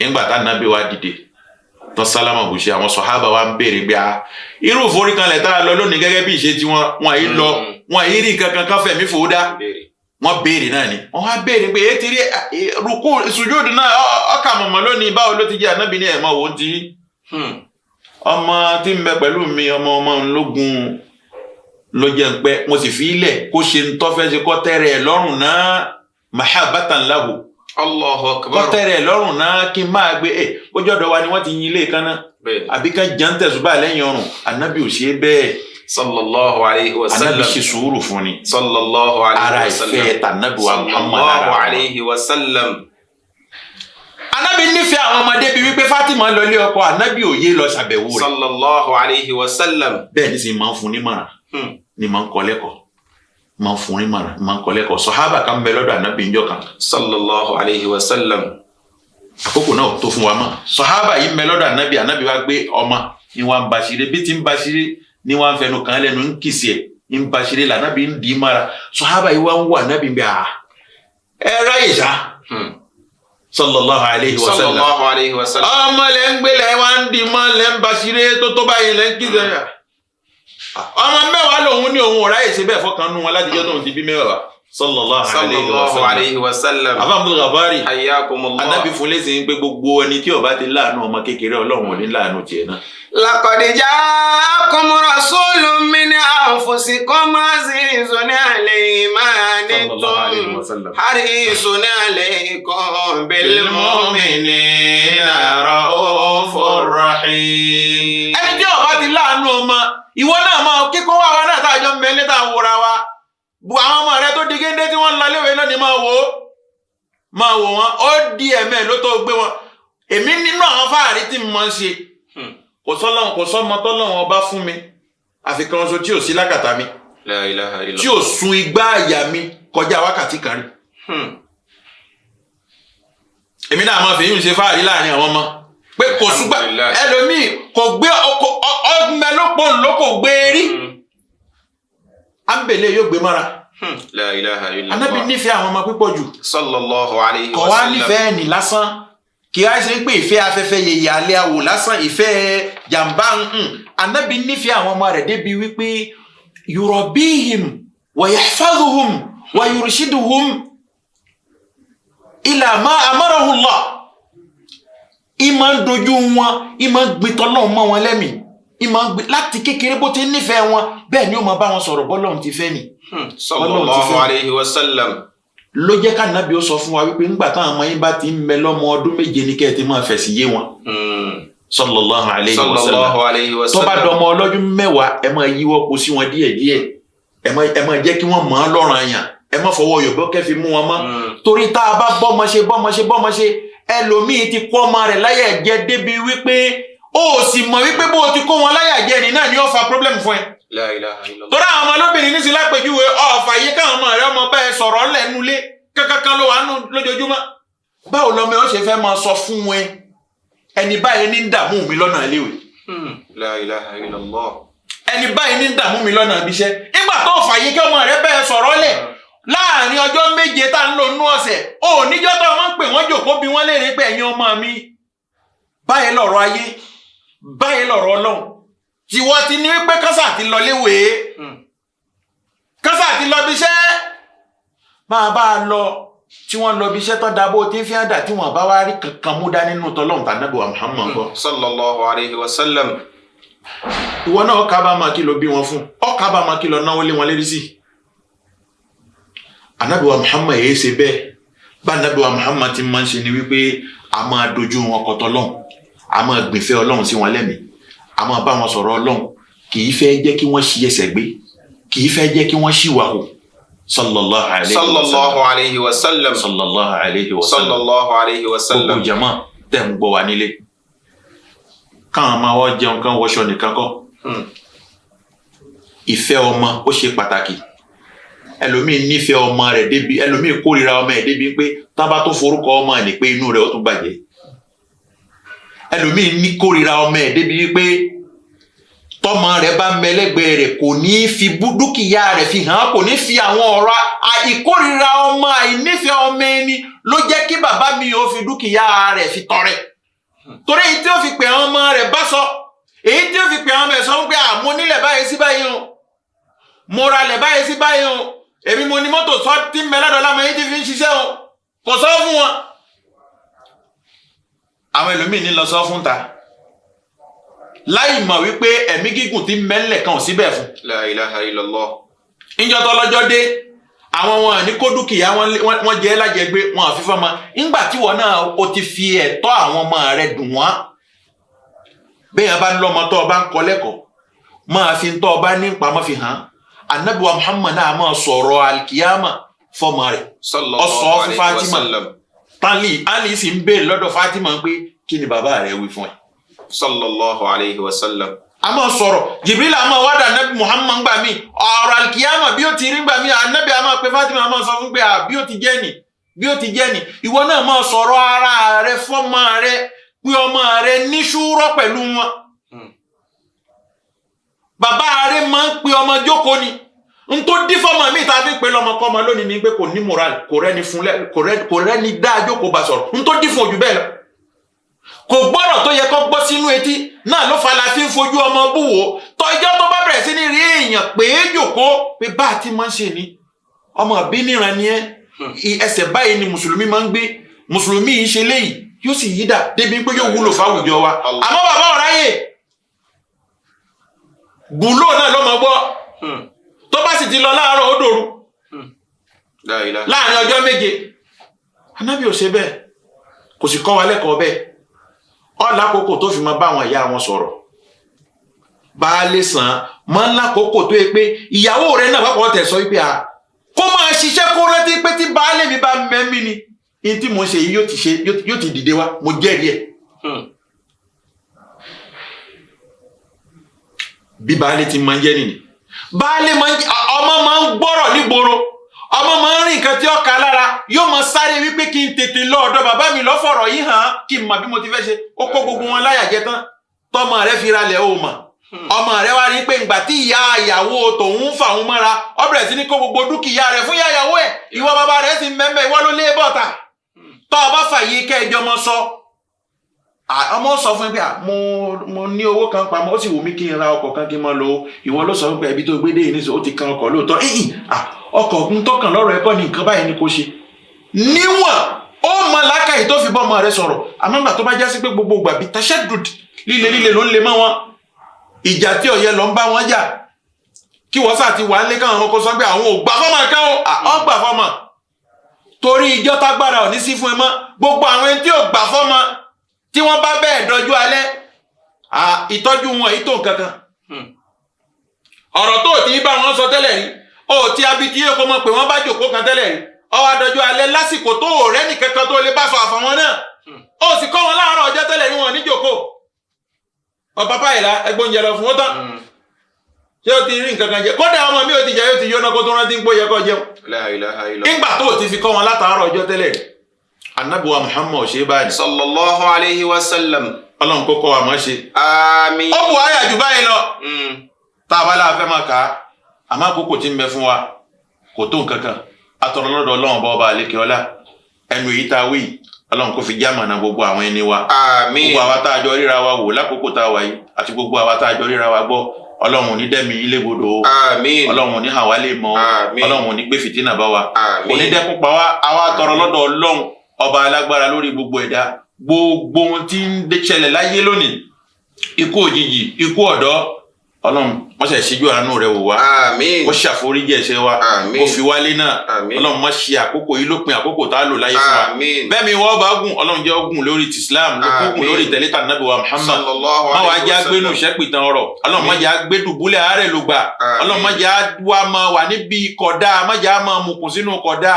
nígbà tá anabi wa dìde tó sálámà bù ṣe àwọn sọ̀hábà wa ń béèrè bí a irú forí kalẹ̀ tá a lọ lónìí gẹ́gẹ́ bí ìṣe tí wọ́n yìí lọ wọ́n yìí rí kankan kan fẹ̀mí fòódà wọ́n béèrè náà ni wọ́n wá béèrè pé èyí ti rí rúkú sùjúdù náà ọkà mọ̀mọ́ lónìí báwo ló ti jẹ́ anabi ní ẹ̀mọ́ wò ó ti ọmọ tí ń bẹ pẹ̀lú mi ọmọ ńlógún ló jẹ́ ń pẹ́ mo sì fi ilẹ̀ kó ṣe ń tọ́fẹ́ ṣe kọ́ tẹ́rẹ̀ ẹ̀ lọ́rùn náà mahabbatan lahu.
Allahu akbar.
kọ́ tẹ́rẹ̀ ẹ̀ lọ́rùn náà kí n máa gbé ojú ọ̀dọ̀ wa ni wọ́n ti yin ilé kan náà àbí ká jẹun tẹ̀sùbà lẹ́yìn ọrùn anabi ò ṣe bẹ́ẹ̀.
sallallahu alayhi wa sallam.
anabi ṣe sùúrù fún ni.
sallallahu alayhi wa sallam.
ara ìfẹ́ tànàbí wa Muhammad
sallallahu alayhi wa sallam.
anabi nífẹ̀ẹ́ àwọn ọmọdé bíi wípé Fatima lọ ilé ọkọ anabi òye lọ ṣàbẹ̀wò rẹ̀.
sallallahu alayhi wa sallam.
bẹ́ẹ̀ ni sì máa ń fún ní mọ̀ràn ni máa ń kọ́ lẹ́kọ̀ọ́ máa ń fún ní mọ̀ràn máa ń kọ́ lẹ́kọ̀ọ́ sọ̀hábà kan bẹ lọ́dọ̀ anabi njọ́ kan.
sallallahu alayhi wa sallam.
àkókò náà tó fún wa mọ́ sọ̀hábà yìí bẹ lọ́dọ̀ anabi wa gbé ọmọ ni wọ́n ń basire bí ti ń basire ni wọ́n ń fẹnu kan lẹ́nu ń kìsì ẹ̀ ń basire la anabi ń dì í mara sọ̀hábà yìí wá ń wọ anabi bẹ́ẹ̀ ẹ ráyè sá. sallallahu alayhi wa sallam.
sallallahu alayhi wa sallam.
ọmọ lẹ ń gbélé wa ń di mọ lẹ ń basire tó báyìí lẹ ń kí sẹ. ọmọ mẹ́wàá lòun ní òun ọ̀rá èsì bẹ́ẹ̀ fọkàn nù wọn láti jẹ́ tóun ti bí mẹ́wàá. sallallahu alayhi wa sallam.
Afa
Abdul Gafari.
hayyakumullah.
anabi fún lẹ́sìn pé gbogbo ẹni tí ó bá ti láàánú ọmọ kékeré ọlọ́run ò ní láàánú tiẹ̀ náà.
laqad ja'akum rasulun min anfusikum azizun alayhi ma anittum harisun alaykum bil mu'minina ra'ufur rahim.
ẹni tí ó bá ti láàánú ọmọ ìwọ náà máa kíkọ́ wá wa náà tá a jọ ń bẹ ní tá a wòra wa bu àwọn ọmọ rẹ tó di géńdé tí wọ́n ń lọ léwé lónìí máa wò wọ́n ó di ẹ̀mẹ́ ló tó gbé wọn èmi nínú àwọn fáàrí tí mo ń ṣe kò sọ́mọ tọ́lọ́run ọba fún mi àfi kan ṣoṣo tí ò sí lákàtà mi
la ilaha illallah.
tí ò sun igbá àyà mi kọjá wákàtí kan rí èmi náà máa fi yún ṣe fáàrí láàrin àwọn ọmọ pé kò ṣùgbà ẹlòmíì kò gbé ọmọlọ́pọ̀ ló kò gbé rí ámbèlé yóò gbé mọ́ra.
la ilaha illallah.
anabi nífẹ̀ẹ́ àwọn ọmọ pípọ̀ jù
sallallahu alayhi wa
kò
sallam.
wá nífẹ̀ẹ́ ẹni lásán kì í ṣe pé ìfẹ́ afẹ́fẹ́ yẹyẹ alẹ́ àwò lásán ìfẹ́ jàǹbá anabi nífẹ̀ẹ́ àwọn ọmọ rẹ̀ débi wípé yurabihim wa yahfazuhum wa yurshiduhum ila ma amarahu Allah ìmọ̀ ń dojú wọn ìmọ̀ ń gbìtọ́ náà mọ́ wọn lẹ́mìí ìmọ̀ ń gbé láti kékeré bó ti nífẹ̀ẹ́ wọn bẹ́ẹ̀ ni ó máa bá wọn sọ̀rọ̀ bọ́lọ́run ti fẹ́ ni.
sallallahu alayhi wa sallam.
ló jẹ́ ká nàbí ó sọ fún wa wípé ńgbà táwọn ọmọ yín bá ti ń mẹ lọ́mọ ọdún méje ní kẹ́ ẹ ti máa fẹ̀sì yé wọn. sallallahu alayhi wa
sallallahu
sallam.
alayhi wa
tó bá
sallam.
dọmọ ọlọ́dún mẹ́wàá ẹ máa yíwọ́ po sí wọn díẹ̀díẹ̀ ẹ máa jẹ́ kí wọ́n mọ̀ ọ́n lọ́rùn àyàn ẹ má fọwọ́ yọ̀bọ́ kẹ́fì mú wọn mọ́ torí tá a bá bọ́mọ ṣe ẹlòmíì ti kó ọmọ rẹ̀ láyà jẹ débi wípé ó sì mọ̀ wípé bó o ti kó wọn láyà jẹ ní náà ni ó fa problem fún ẹ.
La ilaha illallah.
torí àwọn ọmọ lóbìnrin ní sí lápèjúwe ọ̀fà yìí káwọn ọmọ rẹ̀ ọmọ bẹ́ẹ̀ sọ̀rọ̀ lẹ́nulé kankan ló wà nù lójoojúmọ́ báwo lọmọ ó ṣe fẹ́ máa sọ fún ẹ ẹni báyìí ní ń dààmú mi lọ́nà iléèwé.
La ilaha illallah.
ẹni báyìí ní ń dààmú mi lọ́nà ibiṣẹ́ nígbà tó fà yìí kí ọmọ rẹ̀ bẹ́ẹ̀ sọ̀rọ̀ lẹ̀ láàrin ọjọ́ 7 tá ń lò nú ọ̀sẹ̀ ò níjọ́ tó ọmọ ń pè wọ́n jòkó bí wọ́n léèrè pé ẹ̀yin ọmọ mi báyìí lọ̀rọ̀ ayé báyìí lọ̀rọ̀ ọlọ́run tí wọ́n ti ní wípé kásà ti lọ léwèé kásà ti lọ bí iṣẹ́ máa bá a lọ tí wọ́n lọ bí iṣẹ́ tó dábò tí ń fi hàn dà tí wọ́n bá wá rí kankan mú dání nínú tọ́lọ́run tànábì wa Muhammad kọ́.
sallallahu alayhi wa sallam.
ìwọ náà kábàámọ̀ kí ló bí wọn fún kábàámọ̀ kí ló náwó lé wọn lérí sí. Ànábì wa Muhammad yìí ṣe bẹ́ẹ̀ bá Ànábì wa Muhammad ti máa ń ṣe ni wípé a máa dojú wọn kọtọ lọ́hùn a máa gbìnfẹ́ ọlọ́run sí wọn lẹ́mìí a máa bá wọn sọ̀rọ̀ ọlọ́run kì í fẹ́ jẹ́ kí wọ́n ṣí ẹsẹ̀ gbé kì í fẹ́ jẹ́ kí wọ́n ṣí wàhù sallallahu alayhi wa sallam
sallallahu alayhi wa sallam.
sallallahu alayhi wa sallam
sallallahu alayhi wa sallam.
gbogbo jama tẹ̀ ń gbọ́ wa nílé káwọn máa wọ́n jẹun kán wọṣọ nìkan kọ́ ìfẹ́ ọmọ ó ṣe pàtàkì ẹlòmíì nífẹ̀ẹ́ ọmọ rẹ̀ débi ẹlòmíì kórìíra ọmọ ẹ̀ débi pé tá bá tó forúkọ ọmọ ẹ̀ ní pé inú rẹ̀ ó tún bàjẹ́ ẹlòmíì ní kórìíra ọmọ ẹ̀ débi wípé tọ́mọ rẹ̀ bá mẹlẹ́gbẹ̀ẹ́ rẹ̀ kò ní fi dúkìá rẹ̀ fi hàn kò ní fi àwọn ọ̀rọ̀ ìkórìíra ọmọ àìnífẹ̀ẹ́ ọmọ ẹni ló jẹ́ kí bàbá mi ò fi dúkìá rẹ̀ fi tọrẹ torí èyí tí ó fi pè àwọn ọmọ rẹ̀ bá sọ èyí tí ó fi pè àwọn ọmọ ẹ̀ sọ pé mo nílẹ̀ báyìí sí báyìí o mo ralẹ̀ báyìí sí báyìí o èmi mo ní mọ́tò sọ tí ń bẹ ládọ́lá mọ èyí tí fi ń ṣiṣẹ́ o kò sọ fún wọn. àwọn ẹlòmíì ní lọ sọ fún ta láì mọ̀ wípé ẹ̀mí gígùn tí mẹ́lẹ̀ kan ò síbẹ̀ fún.
La ilaha illallah.
ìjọ tó lọ́jọ́ dé àwọn wọn ní kó dúkìá wọn jẹ́ lájẹgbé wọn àfi fọ́mọ ńgbà tí wọn náà o ti fi ẹ̀tọ́ àwọn ọmọ rẹ dùn wọ́n bẹ́ẹ̀ bá ń lọ́mọ tó o bá ń kọ́ lẹ́kọ̀ọ́ máa fi tó o bá ní pamọ́ fi hàn Ànábì wa Muhammad náà máa sọ̀rọ̀ alikiyama fọ́mọ rẹ̀ ọ̀sọ̀ fún Fatima Ali sì ń béèrè lọ́dọ̀ Fatima pé kí ni bàbá rẹ̀ wí fún ẹ.
sallallahu alayhi wa sallam.
a máa sọ̀rọ̀ Jibril a máa wádà Ànábì Muhammad gbà mí ọ̀rọ̀ alikiyama bí ó ti rí gbà mí Ànábì a máa pe Fatima a máa sọ fún pé bí ó ti jẹ́ ni ìwọ náà máa sọ̀rọ̀ ara rẹ̀ fọ́mọ rẹ̀ pé ọmọ rẹ̀ ní ṣúrọ́ pẹ̀lú wọn. bàbá rẹ̀ máa ń pe ọmọ jókòó ni n tó dí fọ́mọ mi ta fi pe lọ́mọkọ́mọ lónìí ni pé kò ní moral kò rẹ́ni dá jókòó bá sọ̀rọ̀ n tó dí fún ojú bẹ́ẹ̀ lọ kò gbọ́rọ̀ tó yẹ kó gbọ́ sínú etí náà ló fa la fi ń fojú ọmọ búwo tọ́jọ́ tó bá bẹ̀rẹ̀ sí ní rí èèyàn pé jókòó pé bá a ti máa ń ṣe ni ọmọ bí níran ni ẹsẹ̀ báyìí ni mùsùlùmí máa ń gbé mùsùlùmí yìí ṣe léyìí yóò sì yí dà débi pé yóò wúlò fáwùjọ wa àmọ́ bàbá ọ̀ráyè bùlọ náà ló máa gbọ́ tó bá sì ti lọ láàárọ̀ ó dòru láàrin ọjọ́ 7 Ànábì ò ṣe bẹ́ẹ̀ kò sì kọ́ wa lẹ́kọ̀ọ́ bẹ́ẹ̀ ọ̀làkókò tó fi máa bá àwọn ìyá wọn sọ̀rọ̀ baálé sàn máa ń lákòókò tó yẹ pé ìyàwó rẹ̀ náà pápọ̀ tẹ̀ sọ wípé kó máa ṣiṣẹ́ kó rántí pé tí baálé mi bá mẹ́mí ni in tí mo ń ṣe yìí yóò ti dìde wá mo jẹ́rìí ẹ̀. bí baálé ti máa ń jẹ́ nìyí baálé ọmọ máa ń gbọ́rọ̀ nígboro ọmọ máa ń rìn nǹkan tí ó ka lára yóò máa sáré wípé kí n tètè lọ ọ̀dọ̀ bàbá mi lọ́fọ̀rọ̀ yìí hàn kí n mọ̀ bí mo ti fẹ́ ṣe ó kó gbogbo wọn láyà jẹ tán tọmọ rẹ fi ralẹ̀ ó mọ̀ ọmọ rẹ wá rí pé ìgbà tí ìyá ìyàwó tòun fà òun mọ́ra ó bẹ̀rẹ̀ sí ní kó gbogbo dúkìá rẹ̀ fún ìyàwó ẹ̀ ìwọ bàbá rẹ̀ sì mẹ́mẹ́ ìwọ ló lé bọ́ta tọ́ ọ bá fàyè kẹjọ mọ sọ ọmọ sọ fún mi pé mo ní owó kan pamọ́ ó sì wù mí kí n ra ọkọ̀ kan kí n mọ lò ó ìwọ ló sọ pé ibi tó gbé dé yìí nísìnyí ó ti kan ọkọ̀ lóòótọ́ ọkọ̀ ń tọkàn lọ́rọ̀ ẹ̀kọ́ ní nǹkan báyìí ni kò ṣe níwọ̀n ó mọ làákàyè tó fi bọ́ ọmọ rẹ sọ̀rọ̀ àmọ́ nígbà tó bá já sí pé gbogbo ìgbà bíi tashadud líle ló ń le mọ́ wọn ìjà tí ọ̀yẹ́ lọ ń bá wọn jà kí wọ́n sà ti wà ń lé káwọn ọmọ kó sọ pé àwọn ò gbà fọ́mọ kan ó gbà fọ́mọ torí ìjọ tágbára ò ní sí fún ẹ mọ́ gbogbo àwọn ẹni tí ò gbà fọ́mọ tí wọ́n bá bẹ́ẹ̀ dọjú alẹ́ ìtọ́jú wọn èyí tó nǹkan kan ọ̀rọ̀ tó ti bá wọn sọ tẹ́lẹ̀ rí ó ti abití èkó mọ̀ pé wọ́n bá jòkó kan tẹ́lẹ̀ rí ọwọ́ adọ́jọ́ alẹ́ lásìkò tó rẹ́ nìkankan tó lè bá sọ àfọ̀wọn náà ó sì kọ́ wọn láàárọ̀ ọjọ́ tẹ́lẹ̀ rí wọn ní jòkó bàbá ìlà ẹgbọ́n jẹ lọ fún ó tán ṣé ó ti rí nǹkan kan jẹ kódà ọmọ mi ò ti jẹ yóò ti yóná kó tó rántí ń pò yẹ kó jẹun nígbà tó ti fi kọ́ wọn látàárọ̀ ọjọ́ tẹ́lẹ̀ rí anabuwa Muhammad ṣe báyìí
sallallahu alayhi wa sallam
ọlọ́run kókó wa máa ṣe
àmín
ó bu àyà jù báyìí lọ tá a bá láà fẹ́ máa kà á àmọ́ àkókò tí ń bẹ fún wa kò tó nǹkan kan atọ̀rọ̀ lọ́dọ̀ ọlọ́run bá ọba àlékè ọlá ẹnu èyí tá a wí ọlọ́run kò fi jámànà gbogbo àwọn ẹni wa
àmín
gbogbo àwa tá a jọ ríra wa wò lákòókò tá a wà yìí àti gbogbo àwa tá a jọ ríra wa gbọ́ ọlọ́run ní dẹ́mi ilé gbodò
àmín
ọlọ́run ní hàn wá lè mọ́
àmín
ọlọ́run ní gbé fìtínà bá wa
àmín
kò ní dẹ́kun pa wá àwa tọrọ lọ́dọ̀ ọlọ́run ọba alágbára lórí gbogbo ẹ̀dá gbogbo ohun tí ń ṣẹlẹ̀ láyé lónìí ikú òjijì ikú ọ̀dọ́ ọlọ́run wọ́n ṣe ṣíjú àánú rẹ̀ wò wá
àmín
ó ṣàforíjì ẹ̀ṣẹ̀ wa ó fi wálé náà ọlọ́run má ṣe àkókò yìí lópin àkókò tá a lò láyé fún wa bẹ́ẹ̀ mi wọ́n bá gùn ọlọ́run jẹ́ ogun lórí ti Islam lókun gùn lórí tẹ̀lé tà nàbí wa Muhammad má wàá jẹ́ agbénu ìṣẹ́pìtàn ọ̀rọ̀ ọlọ́run má jẹ́ agbédùbúlẹ̀ àárẹ̀ ló gbà ọlọ́run má jẹ́ wá máa wà níbi kódà má jẹ́ máa mukùn sínú kódà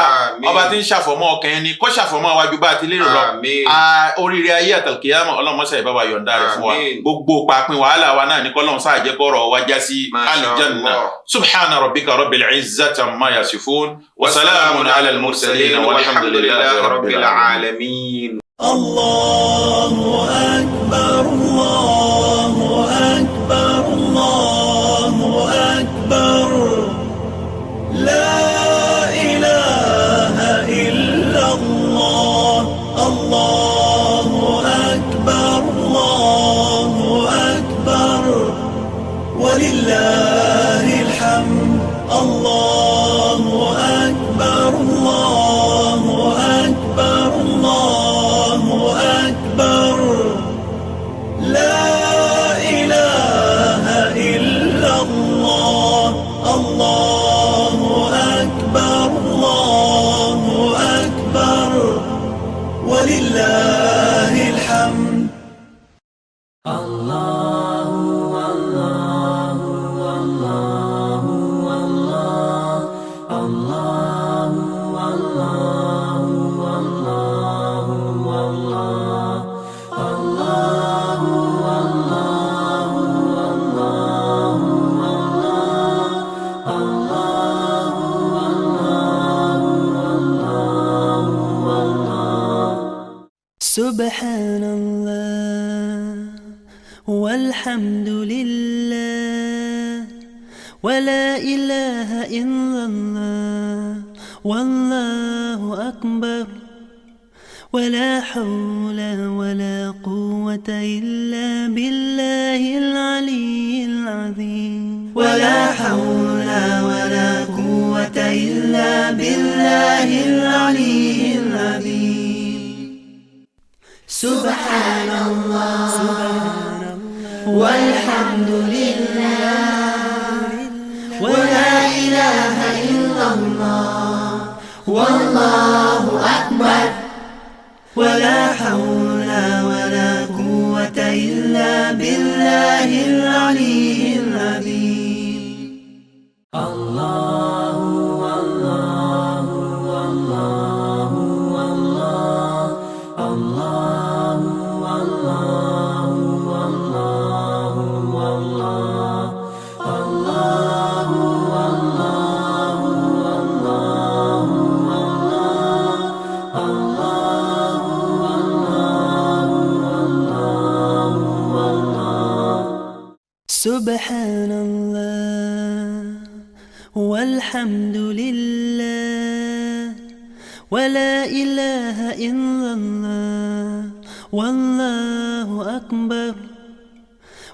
ọba tí ń ṣàfọ̀mọ́ ọkàn ẹni kó ṣàfọ̀mọ́ wájú bá ti lérò lọ oríire ayé àtàkìyàmọ̀ ọlọ́run má ṣe ìbá wa yọ̀ǹda rẹ̀ fún wa gbogbo pàpín wàhálà wa náà ní kọ́lọ́run sáà jẹ́ kọ́rọ̀ wa já sí الجنة سبحان ربك رب العزة عما يصفون وسلام على المرسلين والحمد لله رب العالمين
الله أكبر الله أكبر الله أكبر لا إله إلا الله الله أكبر الله أكبر ولله الحمد الله أكبر الله أكبر الله أكبر لا إله إلا الله الله أكبر الله أكبر ولله الحمد
سبحان الله والحمد لله ولا إله إلا الله والله أكبر ولا حول ولا قوة إلا بالله العلي العظيم ولا حول ولا قوة إلا بالله العلي العظيم سبحان الله والحمد لله ولا إله إلا الله والله أكبر ولا حول ولا قوة إلا بالله العلي العظيم الله الله الله الله الله الله الله الله الله الله سبحان الله والحمد لله ولا إله إلا الله والله أكبر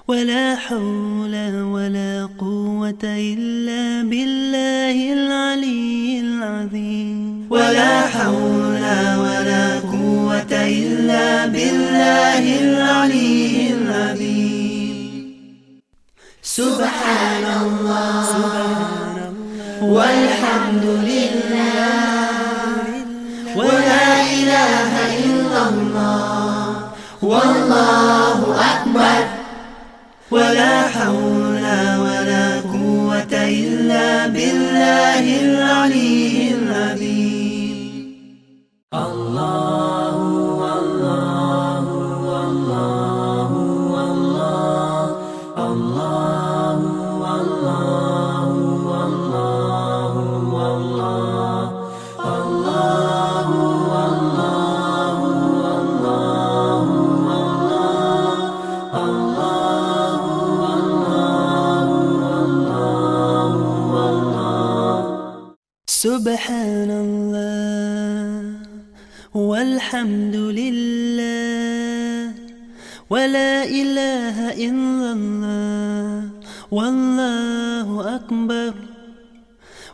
ولا حول ولا قوة إلا بالله العلي العظيم ولا حول ولا قوة إلا بالله العلي العظيم سبحان الله والحمد لله ولا إله إلا الله والله أكبر ولا حول ولا قوة إلا بالله العلي العظيم. الله الله الله الله الله الله الله الله الله الله سبحان الله والحمد لله ولا إله إلا الله والله أكبر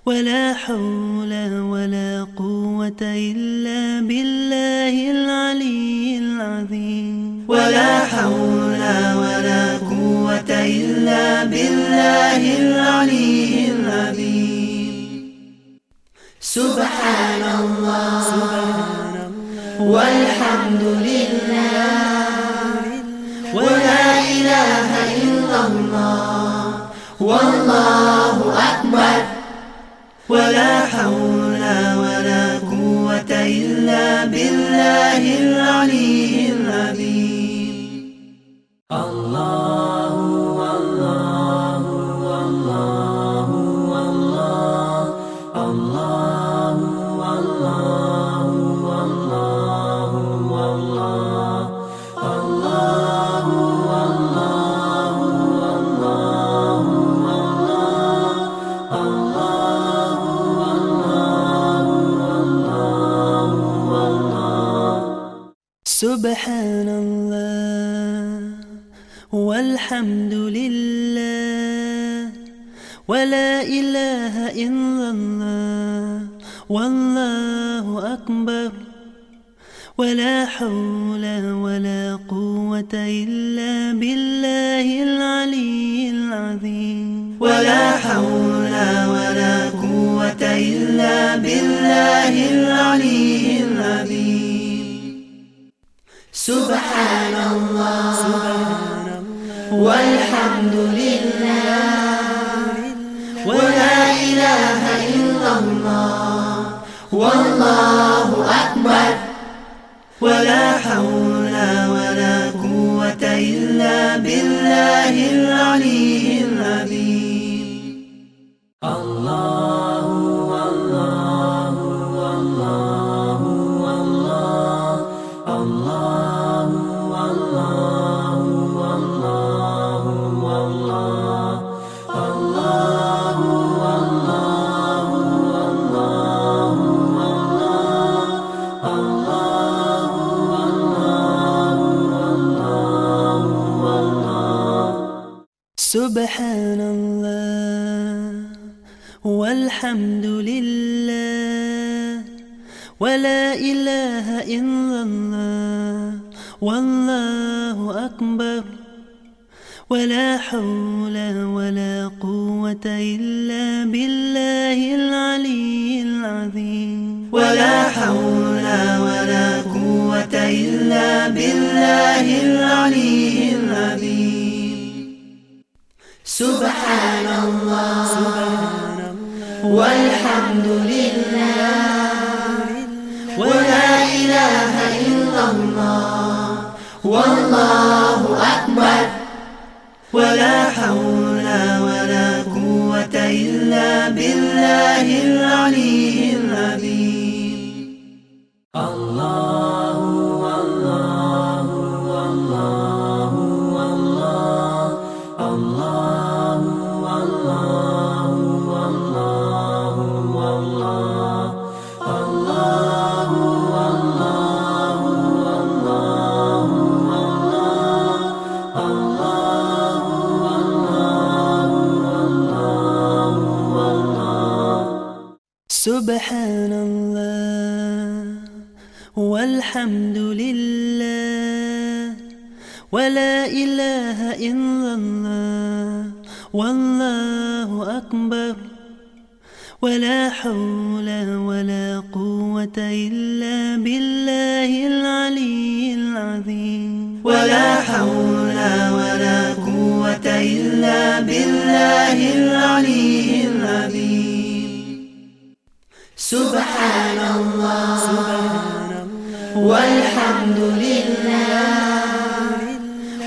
ولا حول ولا قوة إلا بالله العلي العظيم. ولا حول ولا قوة إلا بالله العلي العظيم. سبحان الله والحمد لله ولا إله إلا الله والله أكبر ولا حول ولا قوة إلا بالله العلي العظيم. الله الله الله الله الله الله الله الله الله سبحان الله والحمد لله ولا إله إلا الله والله أكبر ولا حول ولا قوة إلا بالله العلي العظيم. ولا حول ولا قوة إلا بالله العلي العظيم. سبحان الله والحمد لله ولا إله إلا الله والله أكبر ولا حول ولا قوة إلا بالله العلي العظيم. الله الله الله الله الله الله الله الله الله الله سبحان الله والحمد لله ولا إله إلا الله والله أكبر ولا حول ولا قوة إلا بالله العلي العظيم. ولا حول ولا قوة إلا بالله العلي العظيم. سبحان الله والحمد لله ولا إله إلا الله والله أكبر ولا حول ولا قوة إلا بالله العلي العظيم. الله الله الله الله الله الله الله الله الله الله سبحان الله والحمد لله ولا إله إلا الله والله أكبر ولا حول ولا قوة إلا بالله العلي العظيم. ولا حول ولا قوة والحمد لله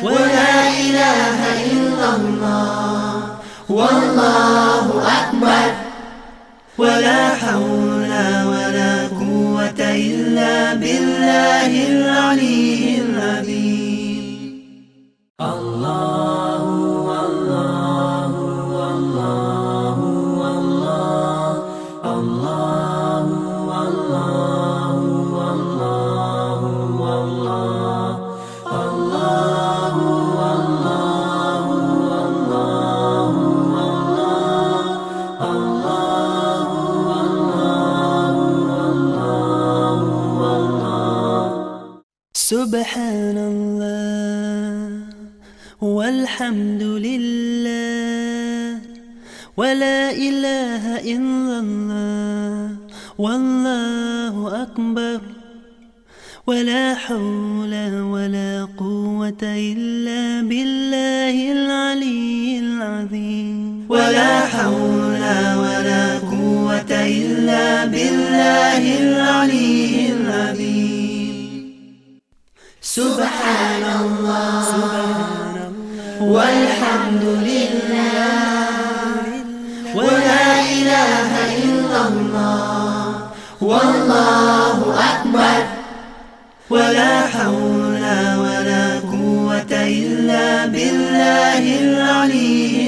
ولا إله إلا الله والله أكبر ولا حول ولا قوة إلا بالله العلي العظيم الله الله الله الله الله الله الله الله الله سبحان الله والحمد لله ولا إله إلا الله والله أكبر ولا حول ولا قوة إلا بالله العلي العظيم ولا حول ولا قوة إلا بالله العلي العظيم سبحان الله والحمد لله ولا إله إلا الله والله أكبر ولا حول ولا قوة إلا بالله العلي